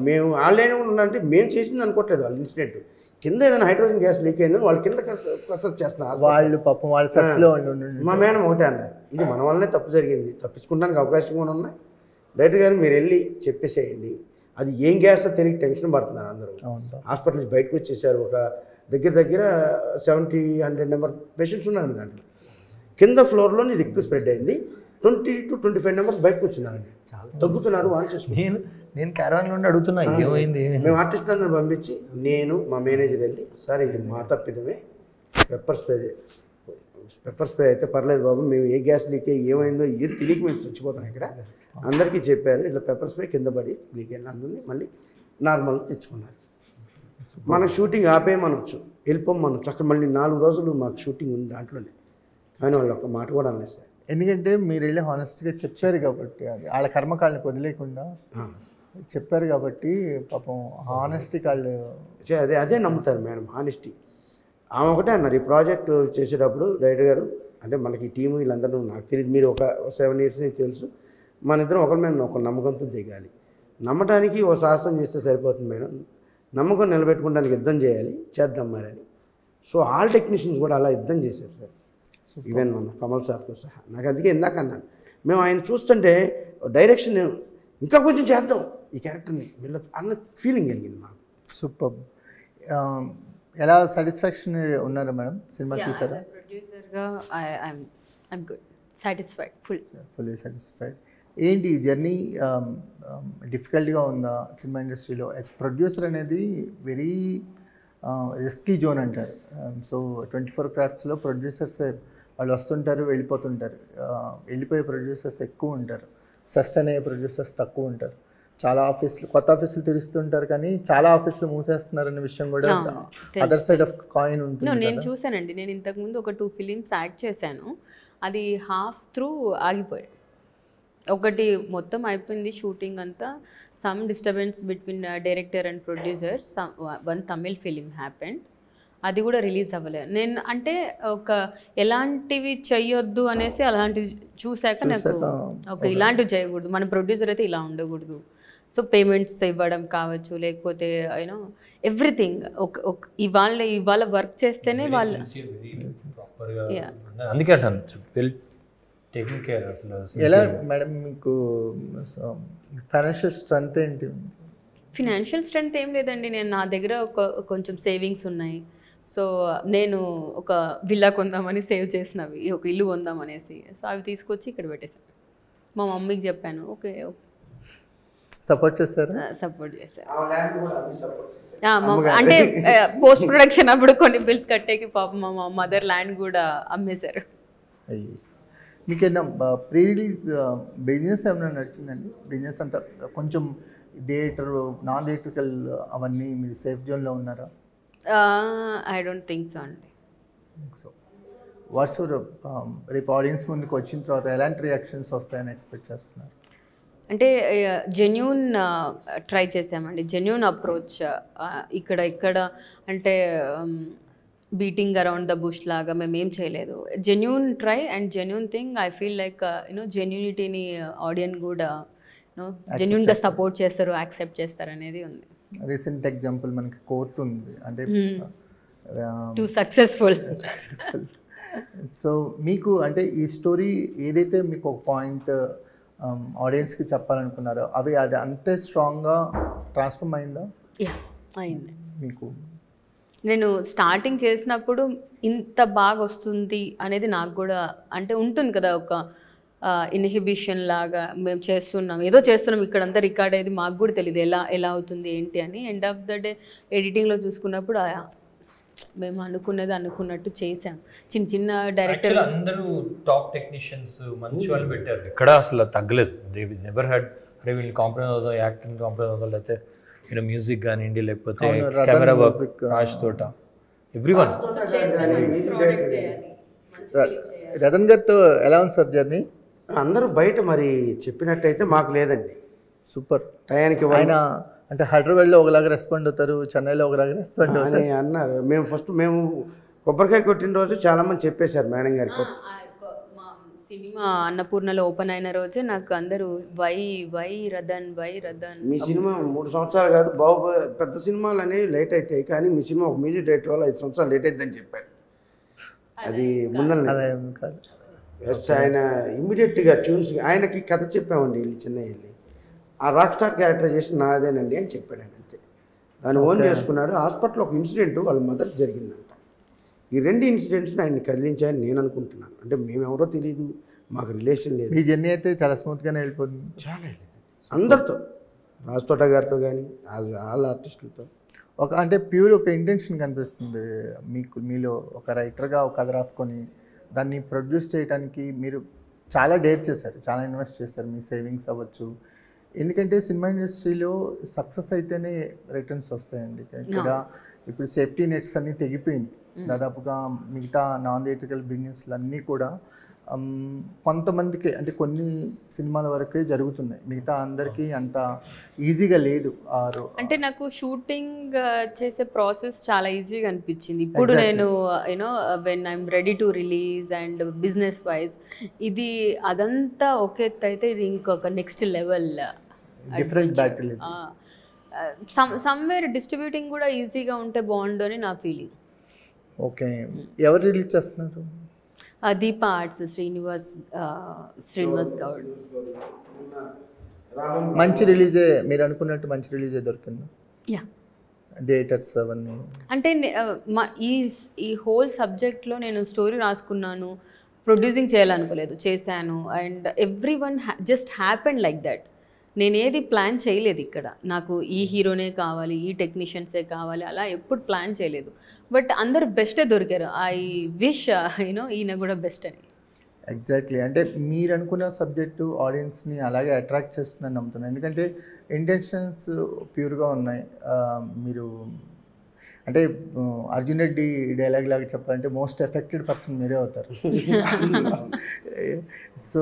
మేము ఆన్లైన్ ఉన్నంటే మేము చేసింది అనుకోవట్లేదు వాళ్ళు ఇన్సిడెంట్. కింద ఏదైనా హైడ్రోజన్ గ్యాస్ లీక్ అయిందని వాళ్ళు కింద కసరత్ చేస్తున్నారు. వాళ్ళు పాపం వాళ్ళ సర్చ్లో మా మేడం ఒకటే అన్నారు, ఇది మన వల్లనే తప్పు జరిగింది, తప్పించుకోవడానికి అవకాశం కూడా ఉన్నాయి, డైరెక్టర్ గారు మీరు వెళ్ళి చెప్పేసేయండి. అది ఏం గ్యాస్ తెలియక టెన్షన్ పడుతున్నారు అందరూ. హాస్పిటల్ నుంచి బయటకు వచ్చేసారు. ఒక దగ్గర 70-100 నెంబర్ పేషెంట్స్ ఉన్నారు దాంట్లో. కింద ఫ్లోర్లోనే ఇది ఎక్కువ స్ప్రెడ్ అయింది. 20 to 25 నెంబర్స్ బయటకు వచ్చినారండి, తగ్గుతున్నారు, వాన్ చేసుకున్నారు. నేను క్యారవాన్లో ఉండి అడుగుతున్నా ఏమైంది. మేము ఆర్టిస్ట్ అందరూ పంపించి నేను మా మేనేజర్ వెళ్ళి, సార్ ఇది మా తప్పిదమే, పెప్పర్ స్ప్రే అయితే పర్లేదు బాబు, మేము ఏ గ్యాస్ లీక్ అయ్యి ఏమైందో ఏం తెలియక మేము చచ్చిపోతాం ఇక్కడ, అందరికీ చెప్పారు ఇట్లా పెప్పర్ స్ప్రే కింద పడి లీక్ అయిన అందరినీ మళ్ళీ నార్మల్ తెచ్చుకున్నారు. మన షూటింగ్ ఆపేయమనొచ్చు, వెళ్ళిపోమనొచ్చు. అక్కడ మళ్ళీ 4 రోజులు మాకు షూటింగ్ ఉంది దాంట్లోనే, కానీ వాళ్ళు ఒక మాట కూడా అనలేదు సార్. ఎందుకంటే మీరు వెళ్ళి హానెస్ట్గా చెప్పారు కాబట్టి, అది వాళ్ళ కర్మకాళ్ళని వదిలేకుండా చెప్పారు కాబట్టి పాపం హానెస్టీ వాళ్ళు అదే నమ్ముతారు మేడం, హానెస్టీ. ఆమె ఒకటే అన్నారు, ఈ ప్రాజెక్టు చేసేటప్పుడు డైరెక్టర్ గారు అంటే మనకి టీము వీళ్ళందరూ నాకు తెలియదు, మీరు ఒక 7 years నుంచి తెలుసు, మన ఇద్దరం ఒకరి మీద ఒక నమ్మకంతో దిగాలి. నమ్మటానికి ఓ సాహసం చేస్తే సరిపోతుంది మేడం, నమ్మకం నిలబెట్టుకోవడానికి యుద్ధం చేయాలి, చేద్దాం మరి అని. సో ఆల్ టెక్నీషియన్స్ కూడా అలా యుద్ధం చేశారు సార్, ఈవెన్ మన కమల్ సార్తో సహా. నాకు అందుకే ఇందాక అన్నాను, మేము ఆయన చూస్తుంటే డైరెక్షన్ ఇంకా కొంచెం చేద్దాం ఈ క్యారెక్టర్ని వీళ్ళ అన్న ఫీలింగ్ కలిగింది మాకు. సూపర్. ఎలా సాటిస్ఫాక్షన్ ఉన్నారా మేడం సినిమా చూసారా? ప్రొడ్యూసర్గా I'm good, satisfied, fully satisfied. ఏంటి ఈ జర్నీ డిఫికల్ట్గా ఉందా సినిమా ఇండస్ట్రీలో? యాజ్ ప్రొడ్యూసర్ అనేది వెరీ రిస్కీ జోన్ అంటారు. సో 24 క్రాఫ్ట్స్లో ప్రొడ్యూసర్స్ వాళ్ళు వస్తుంటారు వెళ్ళిపోతుంటారు. వెళ్ళిపోయే ప్రొడ్యూసర్స్ ఎక్కువ ఉంటారు, సస్టైన్ అయ్యే ప్రొడ్యూసర్స్ తక్కువ ఉంటారు. చాలా ఆఫీసులు కొత్త ఆఫీసులు తెరుస్తుంటారు కానీ చాలా ఆఫీసులు మూసేస్తున్నారనే విషయం కూడా అదర్ సైడ్ ఆఫ్ కాయిన్ ఉంటుంది. నేను చూసానండి, నేను ఇంతకుముందు ఒక 2 films యాక్ట్ చేశాను, అది హాఫ్ త్రూ ఆగిపోయాయి. ఒకటి మొత్తం అయిపోయింది షూటింగ్ అంతా, some disturbance between director and producer, one Tamil film happened, అది కూడా రిలీజ్ అవ్వలేదు. నేను అంటే ఒక ఎలాంటివి చెయ్యొద్దు అనేసి అలాంటివి చూశాక నాకు ఒక ఇలాంటివి చేయకూడదు, మన ప్రొడ్యూసర్ అయితే ఇలా ఉండకూడదు. సో పేమెంట్స్ ఇవ్వడం కావచ్చు, లేకపోతే యూనో ఎవ్రీథింగ్ ఇవాళ వర్క్ చేస్తేనే వాళ్ళు. అందుకే అంటాను వెల్ టేకింగ్ కేర్. ఎలా మేడం మీకు ఫైనాన్షియల్ స్ట్రెంత్ ఏంటి? ఫినాన్షియల్ స్ట్రెంత్ ఏం లేదండి, నేను నా దగ్గర కొంచెం సేవింగ్స్ ఉన్నాయి. సో నేను ఒక విల్లా కొందామని సేవ్ చేసినవి, ఒక ఇల్లు కొందామనేసి, సో అవి తీసుకొచ్చి ఇక్కడ పెట్టేశాను. మా మమ్మీకి చెప్పాను, ఓకే సపోర్ట్ చేస్తారు, సపోర్ట్ చేశారు. అంటే పోస్ట్ ప్రొడక్షన్ అప్పుడు కొన్ని బిల్స్ కట్టేకి పాపం మా మదర్ ల్యాండ్ కూడా అమ్మేశారు. మీకు ఏమన్నా ప్రీ రిలీజ్ బిజినెస్ ఏమైనా నడిచిందండి? బిజినెస్ అంతా కొంచెం థియేటర్ నాన్ థియేట్రికల్ అవన్నీ మీరు సేఫ్ జోన్లో ఉన్నారా? ఐ డోంట్ థింక్ సో అండి. సో వాట్స్ యువర్ రేపు ఆడియన్స్ ముందుకు వచ్చిన తర్వాత ఎలాంటి రియాక్షన్స్ వస్తాయని ఎక్స్పెక్ట్ చేస్తున్నారు? అంటే జెన్యూన్ ట్రై చేసామండి, జెన్యూన్ అప్రోచ్. ఇక్కడ అంటే బీటింగ్ అరౌండ్ ద బుష్ లాగా మేము ఏం చేయలేదు. Genuine try and genuine thing. I feel like జెన్యూనిటీని ఆడియన్ కూడా జెన్యూన్గా సపోర్ట్ చేస్తారు, యాక్సెప్ట్ చేస్తారు అనేది ఉంది. రీసెంట్ ఎగ్జాంపుల్ మనకి కోర్ట్ ఉంది అంటే టూ సక్సెస్ఫుల్. సో మీకు అంటే ఈ స్టోరీ ఏదైతే మీకు ఒక పాయింట్ ఆడియన్స్కి చెప్పాలనుకున్నారో అది అంతే స్ట్రాంగ్గా ట్రాన్స్ఫార్మ్ అయిందా? అయింది. మీకు నేను స్టార్టింగ్ చేసినప్పుడు ఇంత బాగా వస్తుంది అనేది నాకు కూడా అంటే ఉంటుంది కదా, ఒక ఇన్హిబిషన్ లాగా. మేము చేస్తున్నాం, ఏదో చేస్తున్నాం, ఇక్కడంతా రికార్డ్ అయ్యేది మాకు కూడా తెలియదు ఎలా అవుతుంది ఏంటి అని. ఎండ్ ఆఫ్ ద డే ఎడిటింగ్లో చూసుకున్నప్పుడు మేము అనుకున్నట్టు చేసాం. చిన్న డైరెక్టర్ అందరూ టాప్ టెక్నీషియన్స్ మంచి వాళ్ళు పెట్టారు, ఎక్కడ అసలు తగ్గలేదు. దే నెవర్ హ్యాడ్ అరే వీళ్ళు కాంప్రమైజ్ అవుతాం, యాక్టింగ్ కాంప్రమైజ్ అవుతాం, లేకపోతే మీరు మ్యూజిక్ కానివ్వండి, లేకపోతే కెమెరా వర్క్ రాజ్ తోట, ఎవ్రీవన్. రతన్ గారితో ఎలా ఉంది సార్ జర్నీ? అందరూ బయట మరి చెప్పినట్టయితే మాకు లేదండి. సూపర్. టయానికి ఆయన అంటే హైదరాబాద్లో ఒకలాగా రెస్పాండ్ అవుతారు, చెన్నైలో ఒకలాగా రెస్పాండ్ అవుతారు అని అన్నారు. మేము కొబ్బరికాయ కొట్టిన రోజు చాలామంది చెప్పేశారు మేడం గారికి. సినిమా అన్నపూర్ణలో ఓపెన్ అయిన రోజే నాకు అందరూ వై రదన్. మీ సినిమా 3 సంవత్సరాలు కాదు బాహుబలి పెద్ద సినిమాలు అనేవి లేట్ అవుతాయి, కానీ మీ సినిమా ఒక మ్యూజిక్ డైరెక్టర్ వల్ల 5 సంవత్సరాలు లేట్ అవుతుందని చెప్పారు. అది ముందర కాదు. ఎస్, ఆయన ఇమ్మీడియట్గా ట్యూన్స్ ఆయనకి కథ చెప్పామండి వెళ్ళి చెన్నై వెళ్ళి, ఆ రాక్ స్టార్ క్యారెక్టరైజేషన్ నాదేనండి అని చెప్పాడు ఆయన. అంతే, దాన్ని ఓన్ చేసుకున్నాడు. హాస్పిటల్లో ఒక ఇన్సిడెంట్ వాళ్ళ మదర్కి జరిగిందంట. ఈ 2 ఇన్సిడెంట్స్ని ఆయన్ని కదిలించాయని నేను అనుకుంటున్నాను. అంటే మేమెవరో తెలియదు, మాకు రిలేషన్ లేదు. మీ జర్నీ అయితే చాలా స్మూత్గానే వెళ్ళిపోతుంది. చాలా వెళ్ళింది అందరితో, రాజ్ తోట గారితో కానీ వాళ్ళ ఆర్టిస్టులతో. ఒక అంటే ప్యూర్ ఒక ఇంటెన్షన్ కనిపిస్తుంది మీలో. ఒక రైటర్గా ఒక కథ రాసుకొని దాన్ని ప్రొడ్యూస్ చేయడానికి మీరు చాలా డేర్ చేశారు, చాలా ఇన్వెస్ట్ చేశారు, మీ సేవింగ్స్ అవ్వచ్చు. ఎందుకంటే సినిమా ఇండస్ట్రీలో సక్సెస్ అయితేనే రిటర్న్స్ వస్తాయండి. ఇక్కడ ఇప్పుడు సేఫ్టీ నెట్స్ అన్నీ తెగిపోయింది. దాదాపుగా మిగతా నాన్ థియేట్రికల్ బిజినెస్లు అన్నీ కూడా కొంతమందికి అంటే కొన్ని సినిమాల వరకే జరుగుతున్నాయి, మిగతా అందరికీ అంత ఈజీగా లేదు. అంటే నాకు షూటింగ్ చేసే ప్రాసెస్ చాలా ఈజీగా అనిపించింది. ఇప్పుడు నేను you know when I'm ready to release and business wise ఇది అదంతా ఒక ఎత్తు అయితే ఇది ఇంకొక next level different battle. Somewhere distributing కూడా ఈజీగా ఉంటే బాగుండు అని నా ఫీలింగ్. ఓకే, ఎవరు రిలీజ్ చేస్తున్నారు? దీప ఆర్ట్స్, శ్రీనివాస్ గౌడ్. మంచి రిలీజే, మీరు అనుకున్నట్టు మంచి రిలీజే దొరికింది. యా, థియేటర్స్ అవన్నీ. అంటే ఈ హోల్ సబ్జెక్ట్లో నేను స్టోరీ రాసుకున్నాను, ప్రొడ్యూసింగ్ చేయాలనుకోలేదు, చేశాను. And every one just happened like that. నేనేది ప్లాన్ చేయలేదు ఇక్కడ, నాకు ఈ హీరోనే కావాలి, ఈ టెక్నీషియన్సే కావాలి, అలా ఎప్పుడు ప్లాన్ చేయలేదు. బట్ అందరూ బెస్టే దొరికారు. ఐ విష్ ఈయన కూడా బెస్ట్ అని. ఎగ్జాక్ట్లీ, అంటే మీరు అనుకున్న సబ్జెక్టు ఆడియన్స్ని అలాగే అట్రాక్ట్ చేస్తుందని నమ్ముతున్నాను. ఎందుకంటే ఇంటెన్షన్స్ ప్యూర్గా ఉన్నాయి. మీరు అంటే అర్జున్ రెడ్డి డైలాగ్ లాగా చెప్పాలంటే మోస్ట్ ఎఫెక్టెడ్ పర్సన్ మీరే అవుతారు. సో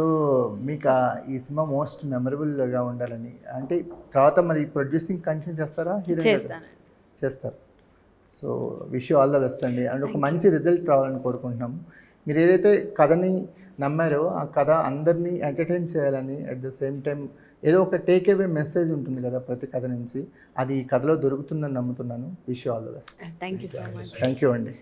మీకు ఈ సినిమా మోస్ట్ మెమరబుల్గా ఉండాలని, అంటే తర్వాత మరి ప్రొడ్యూసింగ్ కంటిన్యూ చేస్తారా? హీరోయిన్ చేస్తారు. So wish you all the best అండి. అండ్ ఒక మంచి రిజల్ట్ రావాలని కోరుకుంటున్నాము. మీరు ఏదైతే కథని నమ్మారో ఆ కథ అందరినీ ఎంటర్టైన్ చేయాలని, అట్ ద సేమ్ టైం ఏదో ఒక టేక్ అవే మెసేజ్ ఉంటుంది కదా ప్రతి కథ నుంచి, అది ఈ కథలో దొరుకుతుందని నమ్ముతున్నాను. Wish you all the best. Thank you so much. Thank you అండి.